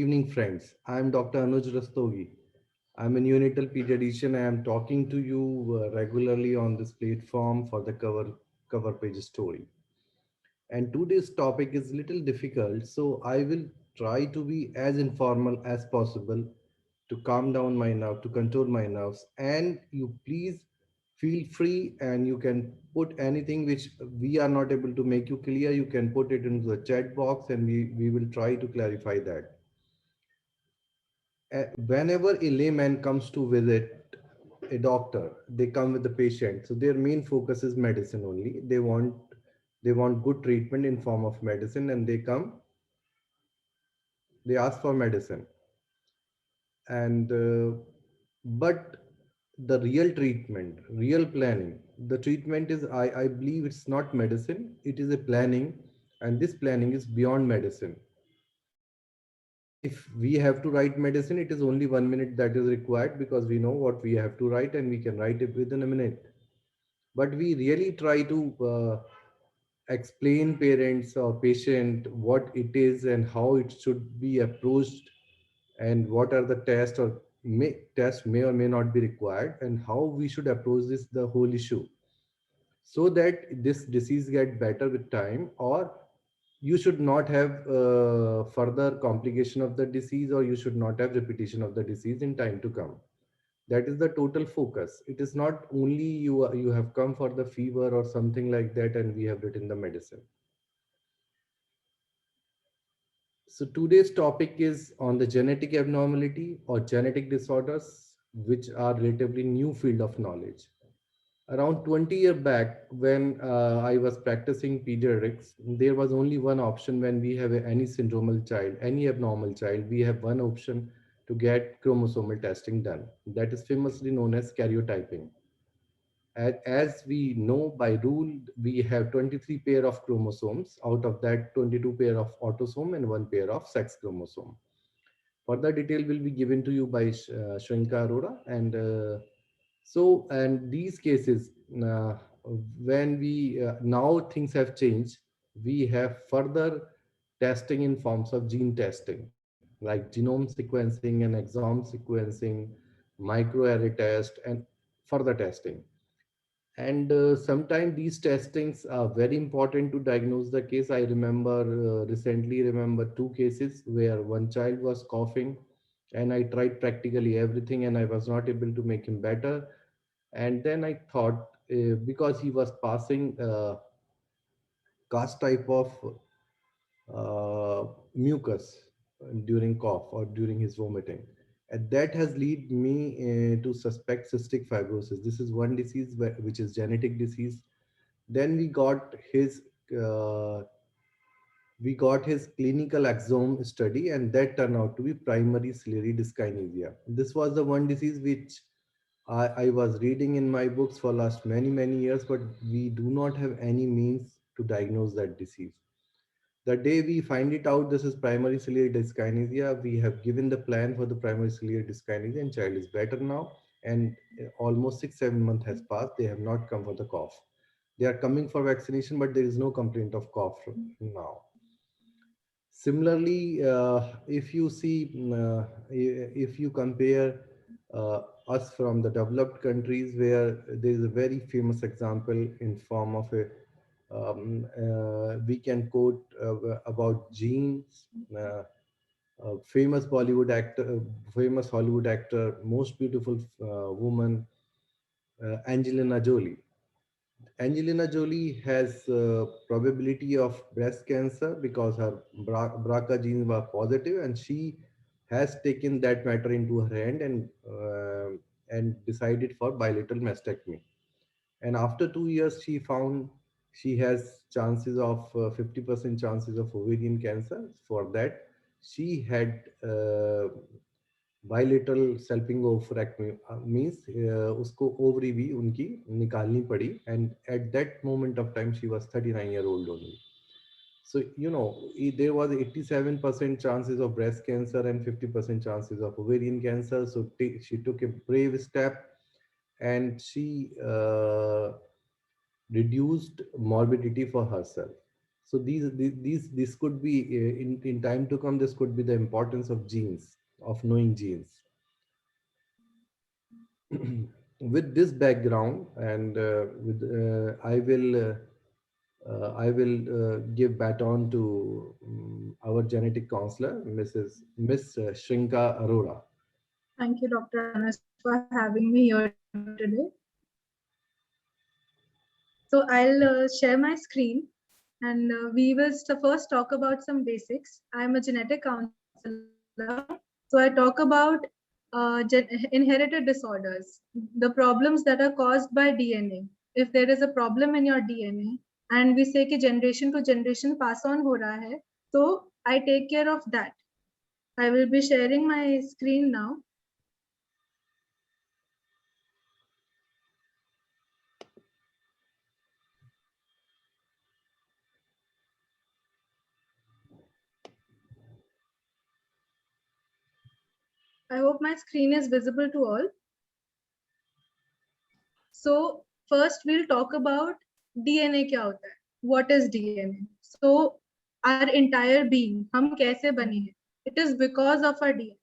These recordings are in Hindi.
Evening, friends. I'm Dr. Anuj Rastogi. I'm a neonatal pediatrician. I am talking to you regularly on this platform for the cover page story. And today's topic is little difficult, so I will try to be as informal as possible to calm down my nerve, to control my nerves. And you please feel free, and you can put anything which we are not able to make you clear. You can put it into the chat box, and we will try to clarify that. Whenever a layman comes to visit a doctor, they come with the patient. So their main focus is medicine only. They want good treatment in form of medicine, and they ask for medicine. And but the real treatment, real planning, the treatment is I believe it's not medicine. It is a planning, and this planning is beyond medicine. If we have to write medicine, it is only 1 minute that is required because we know what we have to write and we can write it within a minute. But we really try to explain parents or patient what it is and how it should be approached, and what are the tests or tests may or may not be required, and how we should approach this the whole issue, so that this disease get better with time, or you should not have further complication of the disease, or you should not have repetition of the disease in time to come. That is the total focus. It is not only you have come for the fever or something like that and we have written the medicine. So today's topic is on the genetic abnormality or genetic disorders, which are relatively new field of knowledge. Around 20 years back, when I was practicing pediatrics, there was only one option. When we have any syndromal child, any abnormal child, we have one option to get chromosomal testing done. That is famously known as karyotyping. As we know by rule, we have 23 pair of chromosomes. Out of that, 22 pair of autosome and one pair of sex chromosome. Further detail will be given to you by Shrinka Arora. And these cases, when we now things have changed, we have further testing in forms of gene testing, like genome sequencing and exome sequencing, microarray test, and further testing. And sometimes these testings are very important to diagnose the case. I remember recently remember two cases where one child was coughing, and I tried practically everything, and I was not able to make him better. And then I thought, because he was passing cast type of mucus during cough or during his vomiting, and that has led me to suspect cystic fibrosis. This is one disease which is genetic disease. Then uh, we got his clinical exome study, and that turned out to be primary ciliary dyskinesia. This was the one disease which I was reading in my books for last many years, but we do not have any means to diagnose that disease. The day we find it out, this is primary ciliary dyskinesia. We have given the plan for the primary ciliary dyskinesia, and child is better now. And almost 6 7 months has passed. They have not come for the cough. They are coming for vaccination, but there is no complaint of cough now. Similarly, if you see, if you compare us from the developed countries, where there is a very famous example in form of a we can quote about genes. Famous Bollywood actor, famous Hollywood actor, most beautiful woman, Angelina Jolie. Angelina Jolie has probability of breast cancer because her BRCA genes were positive, and she has taken that matter into her hand and decided for bilateral mastectomy. And after 2 years, she found she has chances of 50% chances of ovarian cancer. For that, she had bilateral salpingoophorectomy means उसको ओवरी भी उनकी निकालनी पड़ी and at that moment of time she was 39 year old only. So there was 87% chances of breast cancer and 50% chances of ovarian cancer. So she took a brave step, and she reduced morbidity for herself. So these could be in time to come. This could be the importance of genes, of knowing genes. With this background, and with I will give baton to our genetic counselor, Miss Shrinka Arora. Thank you, Dr. Anas, for having me here today. So I'll share my screen, and we will first talk about some basics. I'm a genetic counselor, so I talk about inherited disorders, the problems that are caused by DNA. If there is a problem in your DNA, and we say कि generation to generation pass on हो रहा है, so I take care of that. I will be sharing my screen now. I hope my screen is visible to all. So first we'll talk about DNA क्या होता है. What is DNA? So our entire being, हम कैसे बने हैं? It is because of our DNA.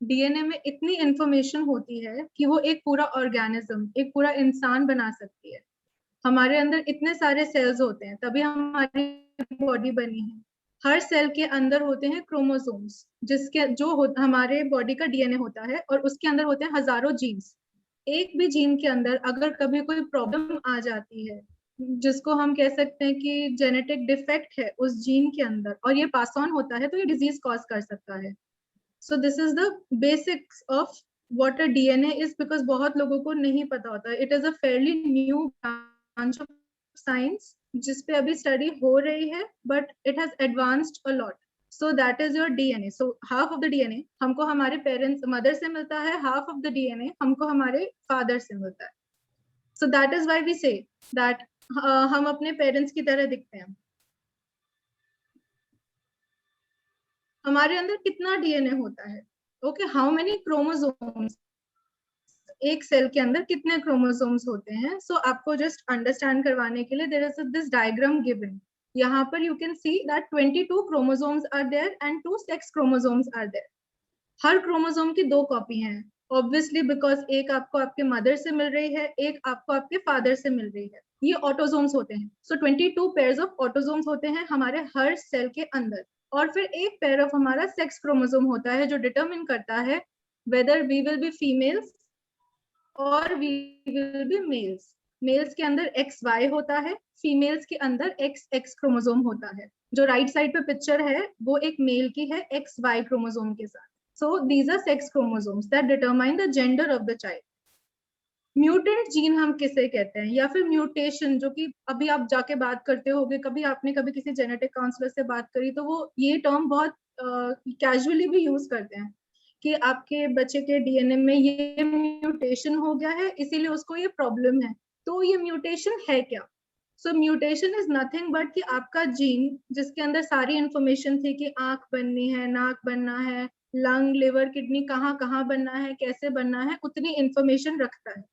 DNA में इतनी इंफॉर्मेशन होती है कि वो एक पूरा ऑर्गेनिज्म, एक पूरा इंसान बना सकती है. हमारे अंदर इतने सारे सेल्स होते हैं, तभी हमारी बॉडी बनी है. हर सेल के अंदर होते हैं क्रोमोसोम्स, जिसके हमारे बॉडी का डीएनए होता है, और उसके अंदर होते हैं हजारों जीन्स. एक भी जीन के अंदर अगर कभी कोई प्रॉब्लम आ जाती है, जिसको हम कह सकते हैं कि जेनेटिक डिफेक्ट है उस जीन के अंदर, और ये पास ऑन होता है, तो ये डिजीज कॉज कर सकता है. सो this is the basics of what a DNA is, because बहुत लोगों को नहीं पता होता. It is a fairly new branch of science जिसपे अभी स्टडी हो रही है, but it has advanced a lot. So that is your DNA. So half of the DNA हमको हमारे पेरेंट्स मदर से मिलता है, half of the DNA हमको हमारे फादर से मिलता है. So that is why we say that हम अपने पेरेंट्स की तरह दिखते हैं. हमारे अंदर कितना डीएनए होता है? ओके, हाउ मेनी क्रोमोसोम्स, एक सेल के अंदर कितने क्रोमोसोम्स होते हैं? सो आपको जस्ट अंडरस्टैंड करवाने के लिए there is this diagram given. यहाँ पर you can see that 22 chromosomes are there and 2 sex chromosomes are there. हर क्रोमोसोम की 2 कॉपी हैं, ऑब्वियसली, बिकॉज एक आपको आपके मदर से मिल रही है, एक आपको आपके फादर से मिल रही है. ये ऑटोसोम्स होते हैं. सो 22 पेयर्स ऑफ ऑटोसोम्स होते हैं हमारे हर सेल के अंदर, और फिर एक पेयर ऑफ हमारा सेक्स क्रोमोसोम होता है जो डिटरमिन करता है whether we will be females और we will be males. Males के अंदर XY होता है, फीमेल्स के अंदर XX क्रोमोसोम होता है. जो राइट साइड पे पिक्चर है वो एक मेल की है XY क्रोमोसोम के साथ. So these are sex chromosomes that determine the gender of the child. Mutant gene हम किसे कहते हैं, या फिर म्यूटेशन, जो कि अभी आप जाके बात करते होगे, कभी आपने कभी किसी जेनेटिक काउंसलर से बात करी तो वो ये टर्म बहुत कैजुअली भी यूज करते हैं कि आपके बच्चे के डीएनए में ये म्यूटेशन हो गया है, इसीलिए उसको ये प्रॉब्लम है. तो ये म्यूटेशन है क्या? सो म्यूटेशन इज नथिंग बट कि आपका जीन जिसके अंदर सारी इंफॉर्मेशन थी कि आंख बननी है, नाक बनना है, लंग, लिवर, किडनी कहाँ कहाँ बनना है, कैसे बनना है, उतनी इंफॉर्मेशन रखता है.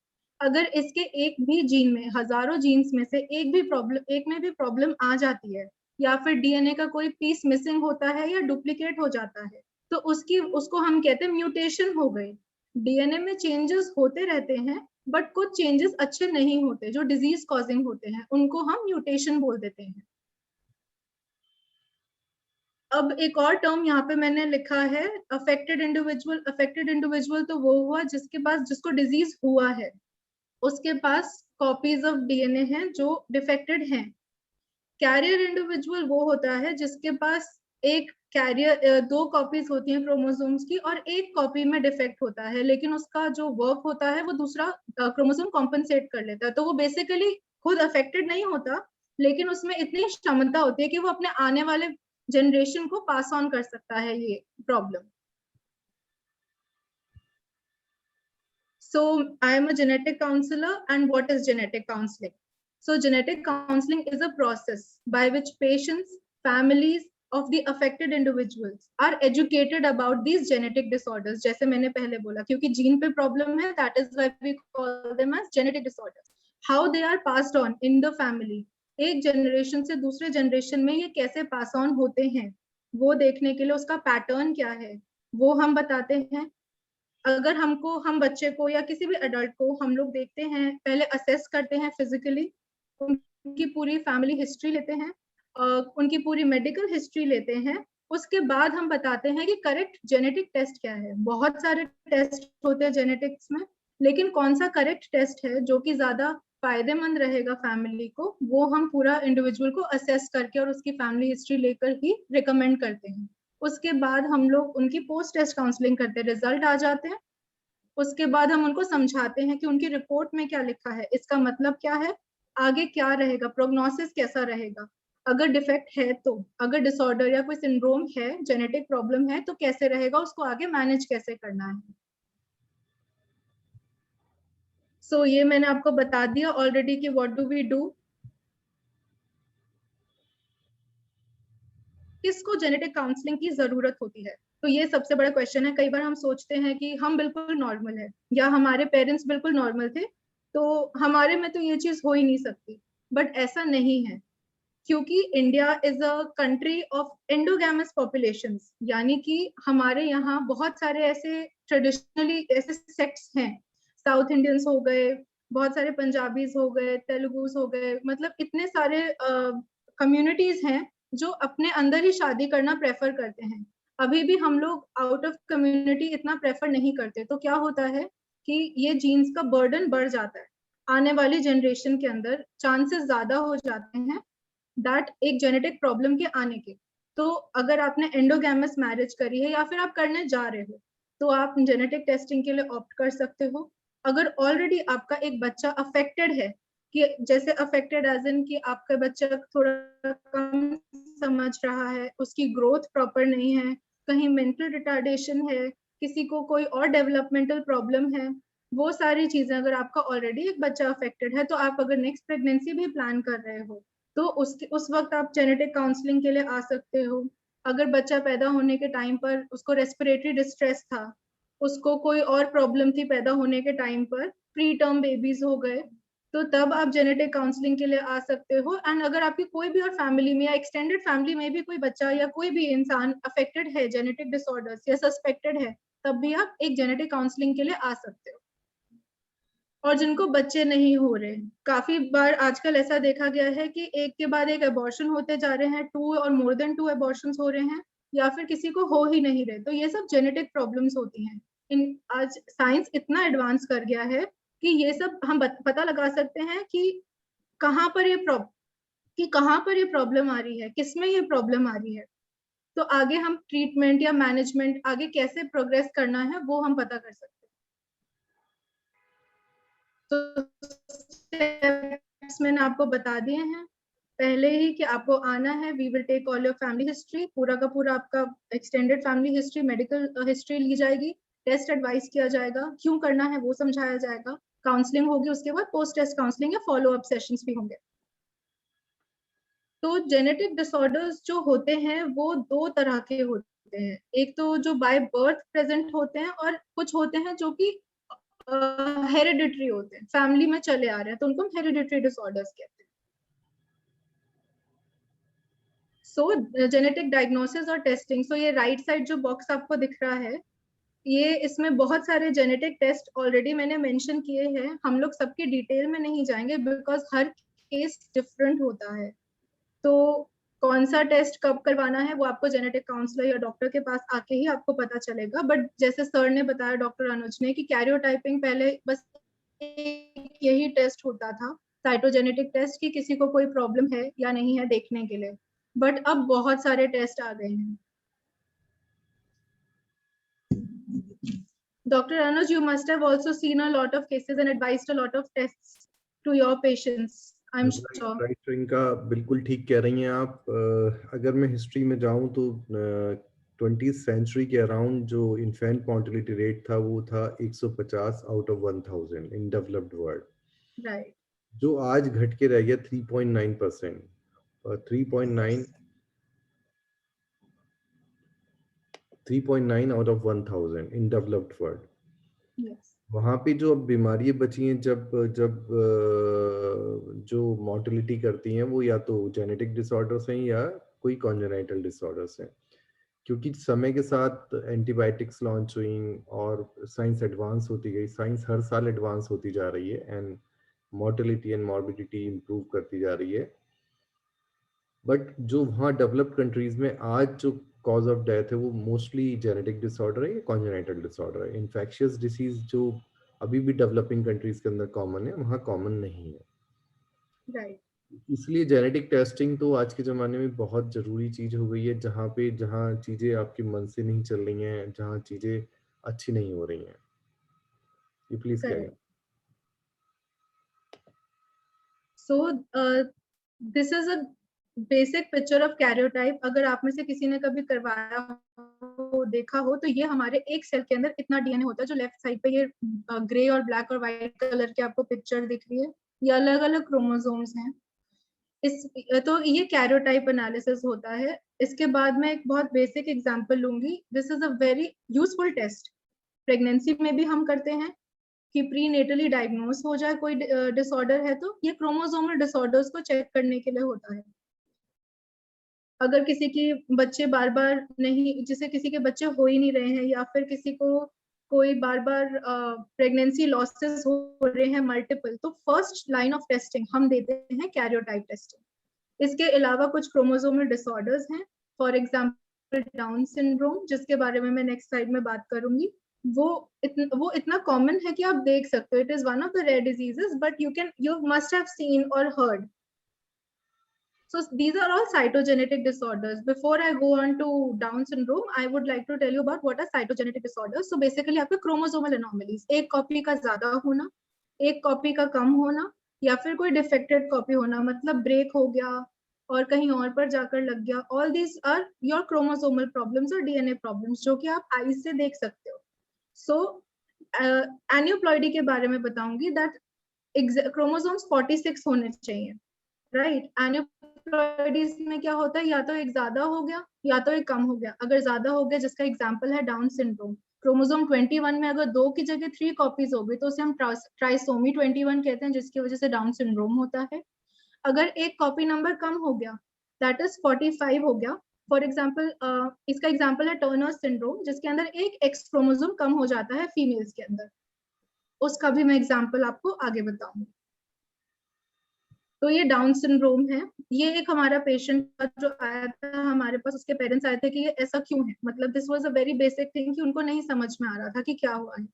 अगर इसके एक भी जीन में, हजारों जीन्स में से एक में भी प्रॉब्लम आ जाती है, या फिर डीएनए का कोई पीस मिसिंग होता है या डुप्लीकेट हो जाता है, तो उसको हम कहते हैं म्यूटेशन हो गई. डीएनए में चेंजेस होते रहते हैं, बट कुछ चेंजेस अच्छे नहीं होते जो डिजीज कॉजिंग होते हैं, उनको हम म्यूटेशन बोल देते हैं. अब एक और टर्म यहाँ पे मैंने लिखा है, अफेक्टेड इंडिविजुअल. अफेक्टेड इंडिविजुअल तो वो हुआ जिसको डिजीज हुआ है, उसके पास कॉपीज ऑफ डीएनए हैं जो डिफेक्टेड हैं. कैरियर इंडिविजुअल वो होता है जिसके पास एक कैरियर 2 कॉपीज होती हैं क्रोमोसोम्स की, और एक कॉपी में डिफेक्ट होता है, लेकिन उसका जो वर्क होता है वो दूसरा क्रोमोसोम कॉम्पनसेट कर लेता है. तो वो बेसिकली खुद अफेक्टेड नहीं होता, लेकिन उसमें इतनी क्षमता होती है कि वो अपने आने वाले जनरेशन को पास ऑन कर सकता है ये problem. So I am a genetic counselor, and what is genetic counseling? So genetic counseling is a process by which patients, families of the affected individuals are educated about these genetic disorders. जैसे मैंने पहले बोला, क्योंकि जीन पे प्रॉब्लम है, that is why we call them as genetic disorders. How they are passed on in the family, एक जनरेशन से दूसरे जनरेशन में ये कैसे पास ऑन होते हैं, वो देखने के लिए उसका पैटर्न क्या है वो हम बताते हैं। अगर हम बच्चे को या किसी भी एडल्ट को हम लोग देखते हैं, पहले असेस करते हैं फिजिकली, उनकी पूरी फैमिली हिस्ट्री लेते हैं, उनकी पूरी मेडिकल हिस्ट्री लेते हैं, उसके बाद हम बताते हैं कि करेक्ट जेनेटिक टेस्ट क्या है। बहुत सारे टेस्ट होते हैं जेनेटिक्स में, लेकिन कौन सा करेक्ट टेस्ट है जो कि ज्यादा फायदेमंद रहेगा फैमिली को, वो हम पूरा इंडिविजुअल को असेस करके और उसकी फैमिली हिस्ट्री लेकर ही रिकमेंड करते हैं। उसके बाद हम लोग उनकी पोस्ट टेस्ट काउंसलिंग करते हैं, रिजल्ट आ जाते हैं, उसके बाद हम उनको समझाते हैं कि उनकी रिपोर्ट में क्या लिखा है, इसका मतलब क्या है, आगे क्या रहेगा, प्रोग्नोसिस कैसा रहेगा, अगर डिफेक्ट है तो, अगर डिसऑर्डर या कोई सिंड्रोम है, जेनेटिक प्रॉब्लम है तो कैसे रहेगा, उसको आगे मैनेज कैसे करना है। सो ये मैंने आपको बता दिया ऑलरेडी कि व्हाट डू वी डू। किसको जेनेटिक काउंसलिंग की जरूरत होती है, तो ये सबसे बड़ा क्वेश्चन है। कई बार हम सोचते हैं कि हम बिल्कुल नॉर्मल है या हमारे पेरेंट्स बिल्कुल नॉर्मल थे, तो हमारे में तो ये चीज हो ही नहीं सकती, बट ऐसा नहीं है, क्योंकि India is a country of एंडोगैमस populations, यानी कि हमारे यहाँ बहुत सारे ऐसे ट्रेडिशनली ऐसे सेक्ट्स हैं, साउथ इंडियंस हो गए, बहुत सारे पंजाबीज हो गए, तेलुगुस हो गए, मतलब इतने सारे कम्युनिटीज हैं जो अपने अंदर ही शादी करना प्रेफर करते हैं। अभी भी हम लोग आउट ऑफ कम्युनिटी इतना प्रेफर नहीं करते, तो क्या होता है कि ये जीन्स का बर्डन बढ़ जाता है, आने वाली जनरेशन के अंदर चांसेस ज्यादा हो जाते हैं दैट एक जेनेटिक प्रॉब्लम के आने के। तो अगर आपने एंडोगैमस मैरिज करी है या फिर आप करने जा रहे हो, तो आप जेनेटिक टेस्टिंग के लिए ऑप्ट कर सकते हो। अगर ऑलरेडी आपका एक बच्चा अफेक्टेड है, कि जैसे अफेक्टेड एज इन कि आपका बच्चा थोड़ा कम समझ रहा है, उसकी ग्रोथ प्रॉपर नहीं है, कहीं मेंटल रिटार्डेशन है, किसी को कोई और डेवलपमेंटल प्रॉब्लम है, वो सारी चीजें, अगर आपका ऑलरेडी एक बच्चा अफेक्टेड है, तो आप अगर नेक्स्ट प्रेगनेंसी भी प्लान कर रहे हो, तो उस वक्त आप जेनेटिक काउंसलिंग के लिए आ सकते हो। अगर बच्चा पैदा होने के टाइम पर उसको रेस्पिरेटरी डिस्ट्रेस था, उसको कोई और प्रॉब्लम थी पैदा होने के टाइम पर, प्री टर्म बेबीज हो गए, तो तब आप जेनेटिक काउंसलिंग के लिए आ सकते हो। एंड अगर आपकी कोई भी और फैमिली में या एक्सटेंडेड फैमिली में भी कोई बच्चा या कोई भी इंसान अफेक्टेड है जेनेटिक डिसऑर्डर्स या सस्पेक्टेड है, तब भी आप एक जेनेटिक काउंसलिंग के लिए आ सकते हो। और जिनको बच्चे नहीं हो रहे, काफी बार आजकल ऐसा देखा गया है कि एक के बाद एक अबॉर्शन होते जा रहे हैं, 2 और मोर देन 2 अबॉर्शन हो रहे हैं, या फिर किसी को हो ही नहीं रहे, तो ये सब जेनेटिक प्रॉब्लम्स होती हैं। इन आज साइंस इतना एडवांस कर गया है कि ये सब हम पता लगा सकते हैं कि कहाँ पर ये कहाँ पर ये प्रॉब्लम आ रही है, किसमें ये प्रॉब्लम आ रही है, तो आगे हम ट्रीटमेंट या मैनेजमेंट आगे कैसे प्रोग्रेस करना है वो हम पता कर सकते हैं। तो स्टेप्स मैंने आपको बता दिए हैं पहले ही कि आपको आना है, we will take all your family history, पूरा का पूरा आपका extended family history, medical history ली जाएगी, टेस्ट एडवाइस किया जाएगा, क्यों करना है वो समझाया जाएगा, काउंसलिंग होगी, उसके बाद पोस्ट टेस्ट काउंसलिंग या फॉलो अप सेशंस भी होंगे। तो जेनेटिक डिसऑर्डर्स जो होते हैं वो 2 तरह के होते हैं, एक तो जो बाय बर्थ प्रेजेंट होते हैं, और कुछ होते हैं जो कि हेरिडिटरी होते हैं, फैमिली में चले आ रहे हैं, तो उनको हम हेरिडिटरी डिसऑर्डर्स कहते हैं। सो जेनेटिक डायग्नोसिस और टेस्टिंग, सो ये राइट साइड जो बॉक्स आपको दिख रहा है, ये इसमें बहुत सारे जेनेटिक टेस्ट ऑलरेडी मैंने मेंशन किए हैं, हम लोग सबकी डिटेल में नहीं जाएंगे बिकॉज हर केस डिफरेंट होता है। तो कौन सा टेस्ट कब करवाना है वो आपको जेनेटिक काउंसलर या डॉक्टर के पास आके ही आपको पता चलेगा। बट जैसे सर ने बताया, डॉक्टर अनुज ने, कि कैरियोटाइपिंग पहले बस यही टेस्ट होता था, साइटोजेनेटिक टेस्ट, कि किसी को कोई प्रॉब्लम है या नहीं है देखने के लिए, बट अब बहुत सारे टेस्ट आ गए हैं। Dr. Anuj, you must have also seen a lot of cases and advised a lot of tests to your patients, I'm sure. Right, इनका बिल्कुल ठीक कह रही हैं आप। अगर मैं हिस्ट्री में जाऊं तो 20th सेंचुरी के अराउंड जो इन्फेंट मॉर्टेलिटी रेट था वो था 150 out of 1000 in developed world, Right. जो आज घट के रह गया 3.9%। और 3.9 out of 1000 in developed world। Yes. वहाँ पे जो अब बीमारियां बची हैं, जब जब जो मोर्टेलिटी करती हैं वो या तो जेनेटिक डिसऑर्डर्स हैं या कोई कॉन्जेनाइटल डिसऑर्डर्स हैं, क्योंकि समय के साथ एंटीबायोटिक्स लॉन्च हुई और साइंस एडवांस होती गई, साइंस हर साल एडवांस होती जा रही है and mortality and morbidity improve करती जा रही है। बट जो वहाँ डेवलप्ड कंट्रीज में आज जो कॉज ऑफ डेथ है वो मोस्टली जेनेटिक डिसऑर्डर है या कॉन्जेनाइटल डिसऑर्डर है। इन्फेक्शियस डिसीज जो अभी भी डेवलपिंग कंट्रीज के अंदर कॉमन है, वहाँ कॉमन नहीं है। राइट। इसलिए जेनेटिक टेस्टिंग तो आज के ज़माने में बहुत ज़रूरी चीज़ हो गई है, जहाँ चीज़ें आपके मन से नहीं चल रही हैं, जहाँ चीज़ें अच्छी नहीं हो रही हैं। ये please guide. Correct. So this is a basic picture of karyotype. अगर आप में से किसी ने कभी करवाया हो, देखा हो, तो ये हमारे एक सेल के अंदर इतना डीएनए होता है। जो लेफ्ट साइड पे ये ग्रे और ब्लैक और व्हाइट कलर की आपको पिक्चर दिख रही है, ये अलग अलग क्रोमोसोम्स हैं। इस तो ये कैरियोटाइप एनालिसिस होता है। इसके बाद मैं एक बहुत बेसिक एग्जांपल लूंगी। This is a very useful test. Pregnancy में भी हम करते हैं कि प्री नेटली डायग्नोस हो जाए कोई डिसऑर्डर है, तो ये क्रोमोसोमल डिसऑर्डर्स को चेक करने के लिए होता है। अगर किसी की बच्चे बार बार नहीं, जैसे किसी के बच्चे हो ही नहीं रहे हैं, या फिर किसी को कोई बार बार प्रेगनेंसी लॉसेस हो रहे हैं मल्टीपल, तो फर्स्ट लाइन ऑफ टेस्टिंग हम देते हैं कैरियोटाइप टेस्टिंग। इसके अलावा कुछ क्रोमोसोमल डिसऑर्डर्स हैं, फॉर एग्जांपल डाउन सिंड्रोम, जिसके बारे में मैं नेक्स्ट स्लाइड में बात करूंगी। वो इतना कॉमन है कि आप देख सकते हो, it is one of the rare diseases, but you must have seen और heard. So these are all cytogenetic disorders. Before I go on to Down syndrome, I would like to tell you about what are cytogenetic disorders. So basically आपके chromosomal anomalies, एक कॉपी का ज्यादा होना, एक कॉपी का कम होना, या फिर कोई डिफेक्टेड कॉपी होना, मतलब ब्रेक हो गया और कहीं और पर जाकर लग गया। All these are your chromosomal problems और डीएनए प्रॉब्लम्स, जो कि आप आई से देख सकते हो। सो एन्यूप्लॉइडी के बारे में बताऊंगी, दैट क्रोमोसोम्स 46 होने चाहिए, राइट। एन्यूप्लॉइडीज में क्या होता है, या तो एक ज्यादा हो गया या तो एक कम हो गया। अगर ज्यादा हो गया, जिसका एग्जांपल है डाउन सिंड्रोम, क्रोमोसोम 21 में अगर 2 की जगह 3 कॉपीज हो गई, तो उसे हम ट्राइसोमी 21 कहते हैं, जिसकी वजह से डाउन सिंड्रोम होता है। अगर एक कॉपी नंबर कम हो गया, दैट इज 45 हो गया। फॉर एग्जाम्पल इसका एग्जाम्पल है टर्नर सिंड्रोम, जिसके अंदर एक एक्स क्रोमोसोम कम हो जाता है फीमेल्स के अंदर। उसका भी मैं एग्जाम्पल आपको आगे बताऊंगी। तो ये डाउन सिंड्रोम है। ये एक हमारा पेशेंट था जो आया था हमारे पास, उसके पेरेंट्स आए थे कि ये ऐसा क्यों है, मतलब this was a very basic thing कि उनको नहीं समझ में आ रहा था कि क्या हुआ है।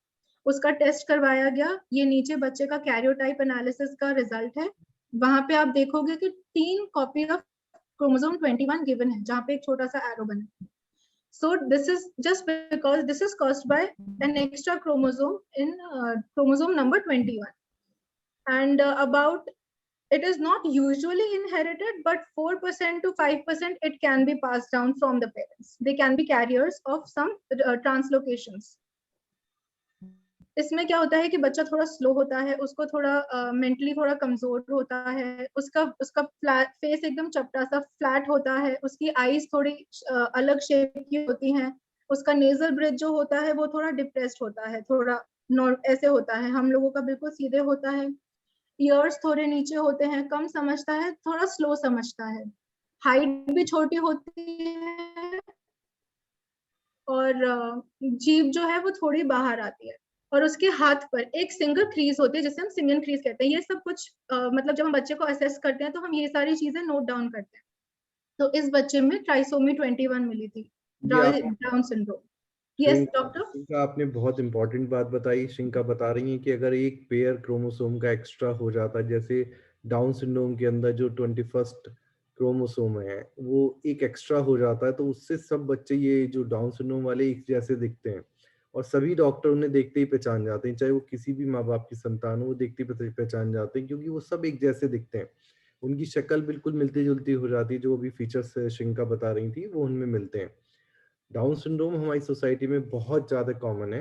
उसका टेस्ट करवाया गया। ये नीचे बच्चे का कैरियोटाइप एनालिसिस का रिजल्ट है। वहां पे आप देखोगे कि 3 कॉपी ऑफ क्रोमोसोम 21 गिवन है, जहाँ पे एक छोटा सा एरो बना है। So this is just because this is caused by an extra chromosome in chromosome number 21, and about it is not usually inherited, but 4% to 5% it can be passed down from the parents. They can be carriers of some translocations. इसमें क्या होता है कि बच्चा थोड़ा स्लो होता है, उसको थोड़ा मेंटली थोड़ा कमजोर होता है, उसका उसका फेस एकदम चपटा सा फ्लैट होता है, उसकी आईज थोड़ी अलग शेप की होती हैं, उसका नेजल ब्रिज जो होता है वो थोड़ा डिप्रेस्ड होता है, थोड़ा ऐसे होता है, हम लोगों का बिल्कुल सीधे होता है। ईयर्स थोड़े नीचे होते हैं, कम समझता है, थोड़ा स्लो समझता है, हाइट भी छोटी होती है, और जीभ जो है वो थोड़ी बाहर आती है, और उसके हाथ पर एक सिंगल क्रीज होती है, जिसे हम सिंगल क्रीज कहते हैं। ये सब कुछ मतलब जब हम बच्चे को असेस करते हैं तो हम ये सारी चीजें नोट डाउन करते हैं। तो इस बच्चे में ट्राइसोमी 21 मिली थी, ये आप Down syndrome. Yes Shrinka doctor. Shrinka आपने बहुत इंपॉर्टेंट बात बताई। श्रिंका बता रही हैं कि अगर एक पेयर क्रोमोसोम का एक्स्ट्रा हो जाता है, जैसे डाउन सिंड्रोम के अंदर जो 21st क्रोमोसोम है वो एक एक्स्ट्रा हो जाता है, तो उससे सब बच्चे ये जो डाउन सिंड्रोम वाले एक जैसे दिखते हैं, और सभी डॉक्टर उन्हें देखते ही पहचान जाते हैं, चाहे वो किसी भी माँ बाप की संतान हो, वो देखते ही पहचान जाते हैं, क्योंकि वो सब एक जैसे दिखते हैं। उनकी शक्ल बिल्कुल मिलती जुलती हो जाती है, जो अभी फीचर्स श्रिंका बता रही थी वो उनमें मिलते हैं। डाउन सिंड्रोम हमारी सोसाइटी में बहुत ज़्यादा कॉमन है।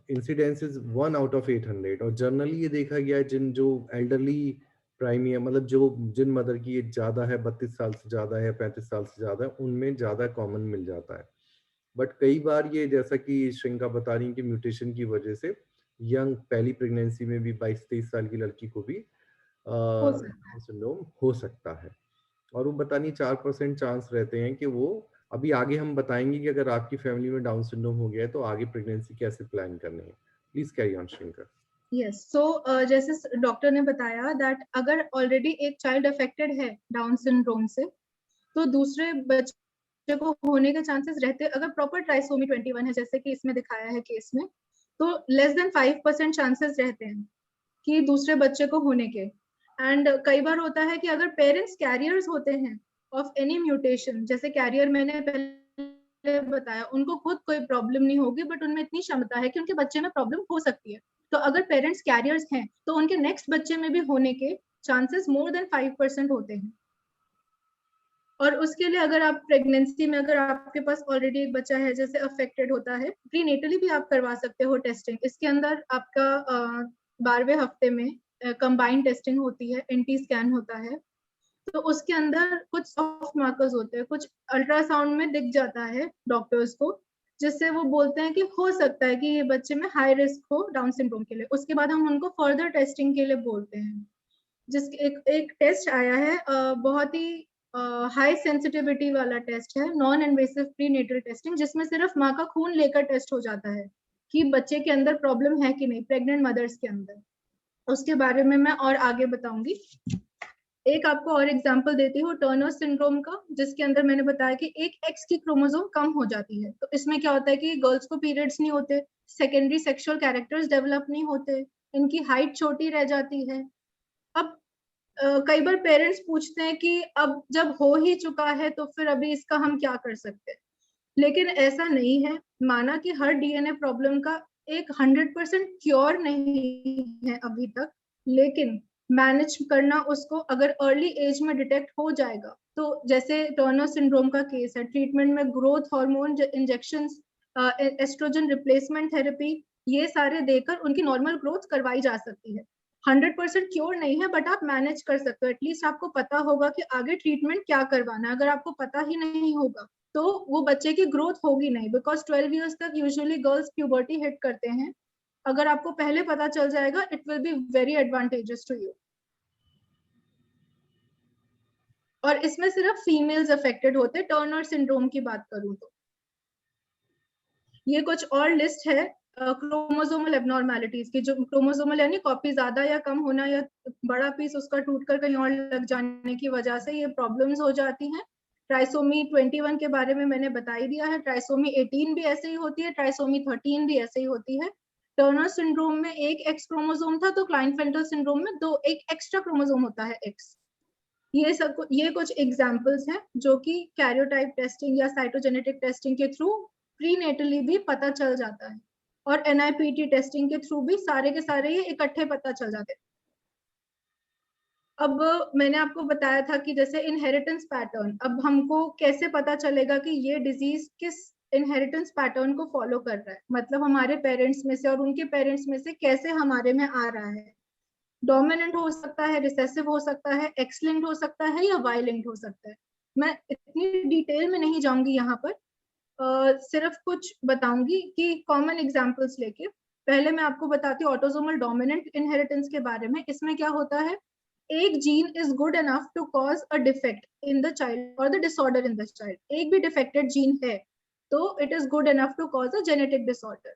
इंसिडेंस इज 1 आउट ऑफ 800, और जनरली ये देखा गया है जिन जो एल्डरली प्राइमी है, मतलब जो जिन मदर की एज ज़्यादा है, 32 साल से ज़्यादा है, 35 साल से ज़्यादा है, उनमें ज़्यादा कॉमन मिल जाता है। बट कई बार ये, जैसा कि श्रिंका बता रही है, कि म्यूटेशन की वजह से यंग पहली प्रेगनेंसी में भी 22-23 साल की लड़की को भी हो सकता डाउन सिंड्रोम हो सकता है। और वो पता नहीं 4% चांस रहते हैं कि वो, अभी आगे हम बताएंगे कि अगर आपकी फैमिली में डाउन सिंड्रोम हो गया है तो आगे प्रेगनेंसी कैसे प्लान करनी है। Please carry on Shrinka. Yes, so जैसे डॉक्टर ने बताया दैट अगर ऑलरेडी एक चाइल्ड अफेक्टेड है डाउन सिंड्रोम से, तो दूसरे बच्चे को होने के चांसेस रहते हैं। अगर प्रॉपर ट्राइसोमी 21 है जैसे कि इसमें दिखाया है केस में, तो लेस देन 5% चांसेस रहते हैं कि दूसरे बच्चे को होने के। एंड कई बार होता है कि अगर पेरेंट्स कैरियर्स होते हैं ऑफ एनी म्यूटेशन, जैसे कैरियर मैंने पहले बताया, उनको खुद कोई प्रॉब्लम नहीं होगी बट उनमें इतनी क्षमता है कि उनके बच्चे में प्रॉब्लम हो सकती है। तो अगर पेरेंट्स कैरियर्स हैं तो उनके नेक्स्ट बच्चे में भी होने के चांसेस मोर देन 5% होते हैं। और उसके लिए अगर आप प्रेगनेंसी में, अगर आपके पास ऑलरेडी एक बच्चा है जैसे अफेक्टेड होता है, प्रीनेटली भी आप करवा सकते हो टेस्टिंग। इसके अंदर आपका 12वें हफ्ते में कंबाइंड टेस्टिंग होती है, एनटी स्कैन होता है। तो उसके अंदर कुछ सॉफ्ट मार्कर्स होते हैं, कुछ अल्ट्रासाउंड में दिख जाता है डॉक्टर्स को, जिससे वो बोलते हैं कि हो सकता है कि ये बच्चे में हाई रिस्क हो डाउन सिंड्रोम के लिए। उसके बाद हम उनको फर्दर टेस्टिंग के लिए बोलते हैं। जिसके एक टेस्ट आया है, बहुत ही हाई सेंसिटिविटी वाला टेस्ट है, नॉन इन्वेसिव प्रीनेटल टेस्टिंग, जिसमें सिर्फ माँ का खून लेकर टेस्ट हो जाता है कि बच्चे के अंदर प्रॉब्लम है कि नहीं, प्रेग्नेंट मदर्स के अंदर। उसके बारे में मैं और आगे बताऊंगी। एक आपको और एग्जांपल देती हूँ टर्नर सिंड्रोम का, जिसके अंदर मैंने बताया कि एक एक्स की क्रोमोसोम कम हो जाती है। तो इसमें क्या होता है कि गर्ल्स को पीरियड्स नहीं होते, सेकेंडरी सेक्सुअल कैरेक्टर्स डेवलप नहीं होते, इनकी हाइट छोटी रह जाती है। अब कई बार पेरेंट्स पूछते हैं कि अब जब हो ही चुका है तो फिर अभी इसका हम क्या कर सकते हैं। लेकिन ऐसा नहीं है, माना कि हर डीएनए प्रॉब्लम का एक 100% क्योर नहीं है अभी तक, लेकिन मैनेज करना उसको अगर अर्ली एज में डिटेक्ट हो जाएगा, तो जैसे टर्नर सिंड्रोम का केस है, ट्रीटमेंट में growth hormone injection, oestrogen replacement therapy, ये सारे देकर उनकी नॉर्मल ग्रोथ करवाई जा सकती है। 100% क्योर नहीं है बट आप मैनेज कर सकते हो। एटलीस्ट आपको पता होगा कि आगे ट्रीटमेंट क्या करवाना है। अगर आपको पता ही नहीं होगा तो वो बच्चे की ग्रोथ होगी नहीं, बिकॉज 12 ईयर्स तक यूजुअली गर्ल्स प्यूबर्टी हिट करते हैं। अगर आपको पहले पता चल जाएगा, it will be very advantages to you. और इसमें सिर्फ फीमेल्स अफेक्टेड होते हैं, टर्नर सिंड्रोम की बात करूं तो। ये कुछ और लिस्ट है क्रोमोसोमल एबनॉर्मेलिटीज की, जो क्रोमोसोमल यानी कॉपी ज्यादा या कम होना, या बड़ा पीस उसका टूटकर कहीं और लग जाने की वजह से ये प्रॉब्लम्स हो जाती हैं। ट्राइसोमी 21 के बारे में मैंने बता ही दिया है, ट्राइसोमी 18 भी ऐसे ही होती है, ट्राइसोमी 13 भी ऐसे ही होती है। टर्नर सिंड्रोम में एक एक्स क्रोमोसोम था, तो क्लाइनफेल्टर सिंड्रोम में एक एक्स्ट्रा क्रोमोसोम होता है, एक्स। ये कुछ एग्जांपल्स हैं जो कि कैरियोटाइप टेस्टिंग या साइटोजेनेटिक टेस्टिंग के थ्रू प्रीनेटली भी पता चल जाता है, और एनआईपीटी टेस्टिंग के थ्रू भी सारे के सारे ये इकट्ठे पता चल जाते हैं। अब मैंने आपको बताया था कि जैसे इनहेरिटेंस पैटर्न, अब हमको कैसे पता चलेगा कि ये डिजीज किस इनहेरिटेंस पैटर्न को फॉलो कर रहा है, मतलब हमारे पेरेंट्स में से और उनके पेरेंट्स में से कैसे हमारे में आ रहा है। डोमिनेंट हो सकता है, रिसेसिव हो सकता है, एक्स लिंक्ड हो सकता है, या वाई लिंक्ड हो सकता है। मैं इतनी डिटेल में नहीं जाऊंगी यहाँ पर, सिर्फ कुछ बताऊंगी कि कॉमन एग्जांपल्स लेके। पहले मैं आपको बताती हूँ ऑटोसोमल डोमिनेंट इनहेरिटेंस के बारे में। इसमें क्या होता है, एक gene is good enough to cause a defect in the child और the disorder in the child. एक भी डिफेक्टेड जीन है तो it is good enough to cause a genetic disorder.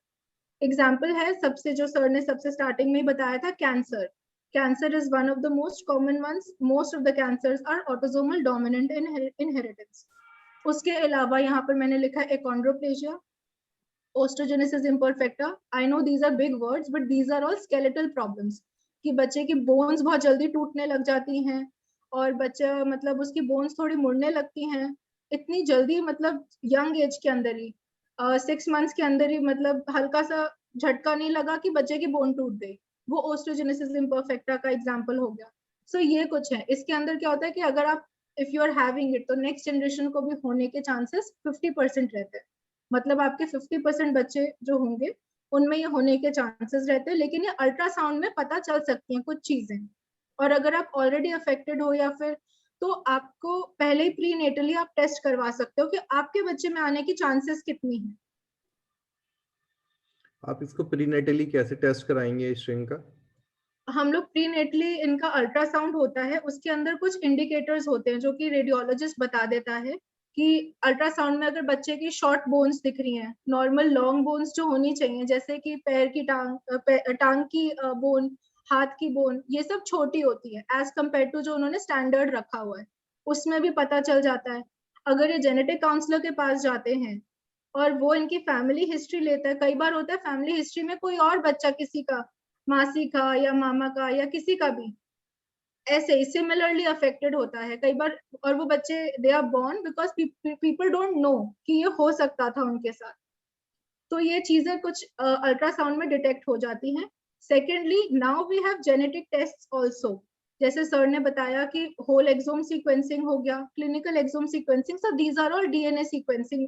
Example है, सबसे जो सर ने सबसे स्टार्टिंग में बताया था, cancer. Cancer is one of the most common ones. Most of the cancers are autosomal dominant inheritance. उसके अलावा यहाँ पर मैंने लिखा है achondroplasia, osteogenesis imperfecta. I know these are big words, but these are all skeletal problems. कि बच्चे की बोन्स बहुत जल्दी टूटने लग जाती हैं, और बच्चा मतलब उसकी बोन्स थोड़ी मुड़ने लगती हैं इतनी जल्दी, मतलब यंग एज के अंदर ही 6 मंथ्स के अंदर ही, मतलब हल्का सा झटका नहीं लगा कि बच्चे की बोन टूट गई, वो ओस्टोजेनेसिस इम्परफेक्टा का एग्जांपल हो गया। सो ये कुछ है। इसके अंदर क्या होता है कि अगर आप if you are having it, तो नेक्स्ट जनरेशन को भी होने के चांसेस 50% रहते हैं। मतलब आपके 50% बच्चे जो होंगे उनमें ये होने के चांसेस रहते हैं, लेकिन ये अल्ट्रासाउंड में पता चल सकती हैं कुछ चीजें। और अगर आप ऑलरेडी अफेक्टेड हो या फिर तो आपको पहले ही प्रीनेटली आप टेस्ट करवा सकते हो कि आपके बच्चे में आने की चांसेस कितनी है। आप इसको प्रीनेटली कैसे टेस्ट कराएंगे इस श्रिंक का? हम लोग प्रीनेटली इनका अल्ट्रासाउंड होता है, उसके अंदर कुछ इंडिकेटर्स होते हैं जो कि रेडियोलॉजिस्ट बता देता है कि अल्ट्रासाउंड में अगर बच्चे की शॉर्ट बोन्स दिख रही हैं, नॉर्मल लॉन्ग बोन्स जो होनी चाहिए, जैसे कि पैर की टांग की बोन, हाथ की बोन, ये सब छोटी होती है एज कम्पेयर टू जो उन्होंने स्टैंडर्ड रखा हुआ है, उसमें भी पता चल जाता है। अगर ये जेनेटिक काउंसलर के पास जाते हैं और वो इनकी फैमिली हिस्ट्री लेता है, कई बार होता है फैमिली हिस्ट्री में कोई और बच्चा किसी का, मासी का या मामा का या किसी का भी ऐसे ही सिमिलरली अफेक्टेड होता है कई बार, और वो बच्चे they are born because people don't know कि ये हो सकता था उनके साथ। तो ये चीजें कुछ अल्ट्रासाउंड में डिटेक्ट हो जाती हैं। Secondly, now we have genetic test also, जैसे सर ने बताया कि होल एक्सोम सीक्वेंसिंग हो गया, clinical exome sequencing, so these are all DNA sequencing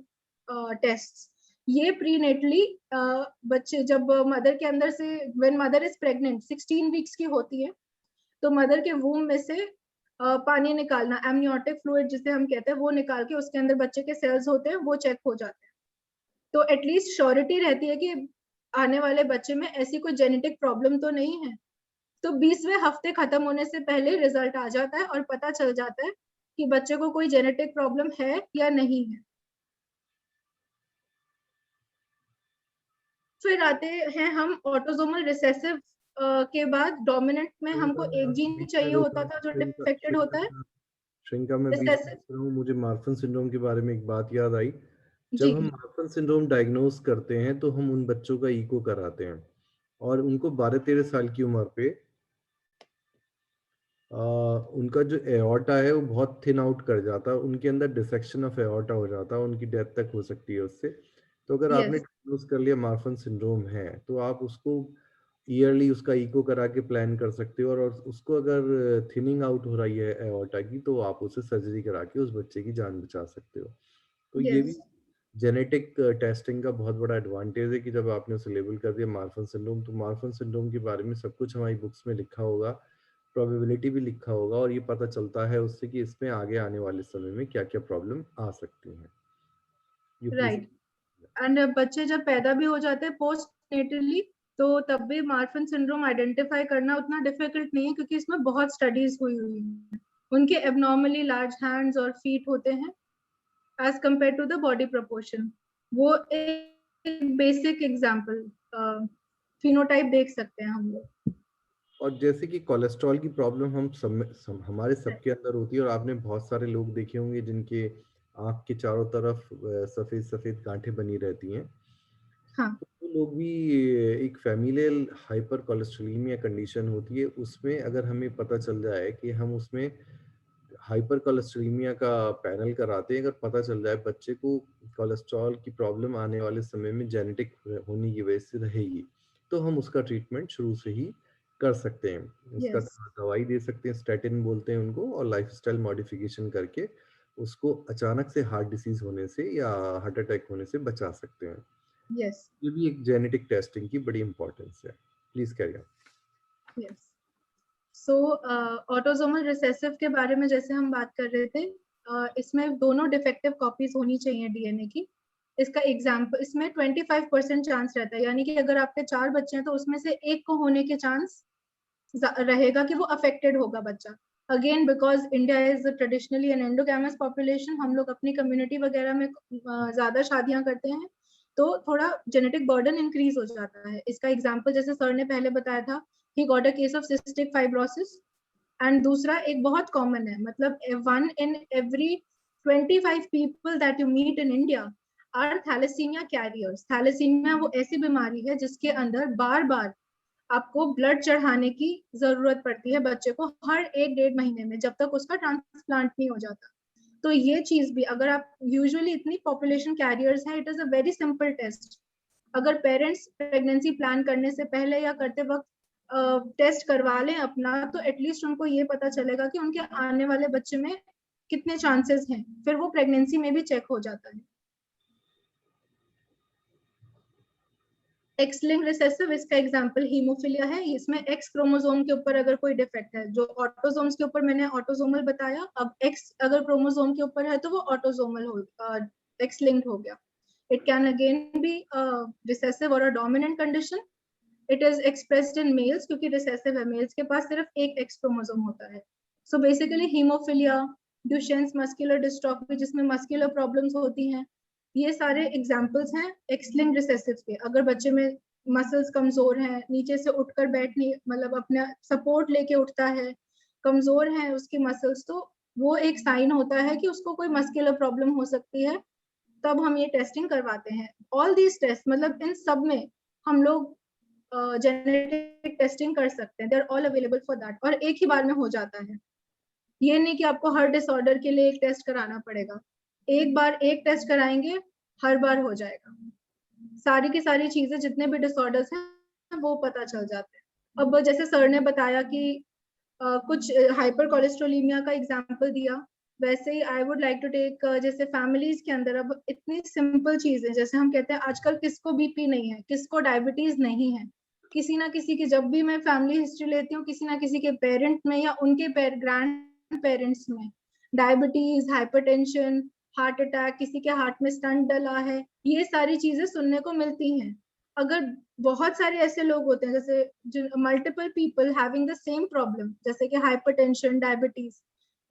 test. ये प्रीनेटली बच्चे जब मदर के अंदर से, when mother is pregnant 16 weeks की होती है, तो मदर के वूम में से पानी निकालना, एमनियोटिक फ्लूइड जिसे हम कहते हैं, वो निकाल के उसके अंदर बच्चे के सेल्स होते हैं वो चेक हो जाते हैं। तो एटलीस्ट श्योरिटी रहती है कि आने वाले बच्चे में ऐसी कोई जेनेटिक प्रॉब्लम तो नहीं है। तो 20वें हफ्ते खत्म होने से पहले रिजल्ट आ जाता है और पता चल जाता है कि बच्चे को कोई जेनेटिक प्रॉब्लम है या नहीं है। फिर आते हैं हम ऑटोसोमल रिसेसिव के बाद डोमिनेंट में हमको एक जीन चाहिए होता था जो डिफेक्टेड होता है। श्रिंका मैं बीच में रिसेसिव, पूछ रहा हूँ, मुझे मार्फन सिंड्रोम के बारे में एक बात याद आई। जी जब हम मार्फन सिंड्रोम डायग्नोज करते हैं तो हम उन बच्चों का इको कराते हैं और उनको 12-13 साल की उम्र पे उनका जो एओर्टा है वो बहुत थिन आउट कर जाता है, उनके अंदर डिसेक्शन ऑफ एओर्टा हो जाता है, उनकी डेथ तक हो सकती है उससे। तो अगर आपने यस डायग्नोज कर लिया मार्फन सिंड्रोम है तो आप उसको ईयरली उसका इको करा के प्लान कर सकते हो, और उसको अगर थिनिंग आउट हो रही है एओर्टा की तो आप उसे सर्जरी करा के उस बच्चे की जान बचा सकते हो। तो ये यस भी जेनेटिक टेस्टिंग का बहुत बड़ा एडवांटेज है कि जब आपने उसे लेबल कर दिया मार्फन सिंड्रोम, तो मार्फन सिंड्रोम के बारे में सब कुछ हमारी बुक्स में लिखा होगा, प्रोबेबिलिटी भी लिखा होगा, और ये पता चलता है उससे कि इसमें आगे आने वाले समय में क्या क्या प्रॉब्लम आ सकती हैं। You please. राइट। एंड बच्चे जब पैदा भी हो जाते हैं पोस्ट नेटली, तो तब भी मार्फन सिंड्रोम आइडेंटिफाई करना उतना डिफिकल्ट नहीं है क्योंकि इसमें बहुत स्टडीज हुई हुई हैं। उनके एबनॉर्मली लार्ज हैंड्स और फीट होते हैं as compared to the body proportion. वो एक बेसिक एग्जांपल फिनोटाइप देख सकते हैं हम लोग। और जैसे कि कोलेस्ट्रॉल की प्रॉब्लम हमारे सबके अंदर होती है, और आपने बहुत सारे लोग देखे होंगे जिनके आंख के चारों तरफ सफेद सफेद गांठें बनी रहती हैं। हाँ तो लोग भी, एक फैमिलियल हाइपर कोलेस्ट्रोलीमिया कंडीशन होती है, उसमें अगर हमें पता चल जाए कि हम उसमें हाइपर कोलेस्ट्रोलीमिया का पैनल कराते हैं, अगर पता चल जाए बच्चे को कोलेस्ट्रॉल की प्रॉब्लम आने वाले समय में जेनेटिक होने की वजह से रहेगी, तो हम उसका ट्रीटमेंट शुरू से ही कर सकते हैं। उसका यस दवाई दे सकते हैं, स्टैटिन बोलते हैं उनको, और लाइफस्टाइल मॉडिफिकेशन करके उसको अचानक से हार्ट डिसीज होने से या हार्ट अटैक होने से बचा सकते हैं। यस ये भी एक जेनेटिक टेस्टिंग की बड़ी इंपॉर्टेंस है। Please carry on. Yes. So autosomal recessive के बारे में जैसे हम बात कर रहे थे, इसमें दोनों डिफेक्टिव कॉपीज होनी चाहिए डीएनए की। इसका एग्जाम्पल, इसमें 25% चांस रहता है, यानी कि अगर आपके 4 बच्चे हैं तो उसमें से एक को होने के चांस रहेगा कि वो अफेक्टेड होगा बच्चा। Again because India is traditionally an endogamous population, हम लोग अपनी कम्युनिटी वगैरह में ज्यादा शादियां करते हैं, तो थोड़ा जेनेटिक बर्डन इंक्रीज हो जाता है। इसका एग्जाम्पल जैसे सर ने पहले बताया था, he got a case of cystic fibrosis. And दूसरा एक बहुत कॉमन है, मतलब 1 in every 25 people that you meet in India are thalassemia carriers। Thalassaemia वो ऐसी बीमारी है जिसके अंदर बार बार आपको ब्लड चढ़ाने की जरूरत पड़ती है बच्चे को हर 1-1.5 महीने में, जब तक उसका ट्रांसप्लांट नहीं हो जाता। तो ये चीज भी, अगर आप यूजुअली इतनी पॉपुलेशन कैरियर्स है, it is a very simple test. अगर पेरेंट्स प्रेगनेंसी प्लान करने से पहले या करते वक्त टेस्ट करवा लें अपना, तो एटलीस्ट उनको ये पता चलेगा कि उनके आने वाले बच्चे में कितने चांसेस हैं, फिर वो प्रेगनेंसी में भी चेक हो जाता है। एक्स लिंक रिसेसिव, इसका एग्जांपल हीमोफिलिया है। इसमें एक्स क्रोमोसोम के ऊपर अगर कोई डिफेक्ट है, जो ऑटोसोम्स के ऊपर मैंने ऑटोसोमल बताया, अब एक्स अगर क्रोमोसोम के ऊपर है तो वो ऑटोसोमल हो, एक्स लिंक्ड हो गया। It can again be recessive और a dominant condition. It is expressed in males, क्योंकि रिसेसिव है, मेल्स के पास सिर्फ एक एक्स क्रोमोसोम होता है। So basically haemophilia, Duchenne's muscular dystrophy जिसमें मस्कुलर प्रॉब्लम्स होती हैं, ये सारे एग्जाम्पल्स हैं एक्स लिंक्ड रिसेसिव के। अगर बच्चे में मसल्स कमजोर हैं, नीचे से उठकर बैठने मतलब अपना सपोर्ट लेके उठता है, कमजोर है उसकी मसल्स, तो वो एक साइन होता है कि उसको कोई मस्कुलर प्रॉब्लम हो सकती है। तब हम ये टेस्टिंग करवाते हैं। ऑल दीज टेस्ट, मतलब इन सब में हम लोग जेनेटिक टेस्टिंग कर सकते हैं। They are all available for that, और एक ही बार में हो जाता है। ये नहीं कि आपको हर डिसऑर्डर के लिए एक टेस्ट कराना पड़ेगा। एक बार एक टेस्ट कराएंगे, हर बार हो जाएगा। सारी की सारी चीजें जितने भी डिसऑर्डर्स हैं वो पता चल जाते हैं। अब जैसे सर ने बताया कि कुछ हाइपर कोलेस्ट्रोलीमिया का एग्जांपल दिया, वैसे ही I would like to take जैसे फैमिलीज के अंदर अब इतनी सिंपल चीजें, जैसे हम कहते हैं आजकल किसको बीपी नहीं है, किसको डायबिटीज नहीं है, किसी ना किसी की, जब भी मैं फैमिली हिस्ट्री लेती हूँ किसी ना किसी के पेरेंट में या उनके ग्रैंड पेरेंट्स में डायबिटीज, हाइपरटेंशन, हार्ट अटैक, किसी के हार्ट में स्टंट डला है, ये सारी चीजें सुनने को मिलती हैं। अगर बहुत सारे ऐसे लोग होते हैं जैसे multiple people having the same problem, जैसे कि हाइपरटेंशन, डायबिटीज,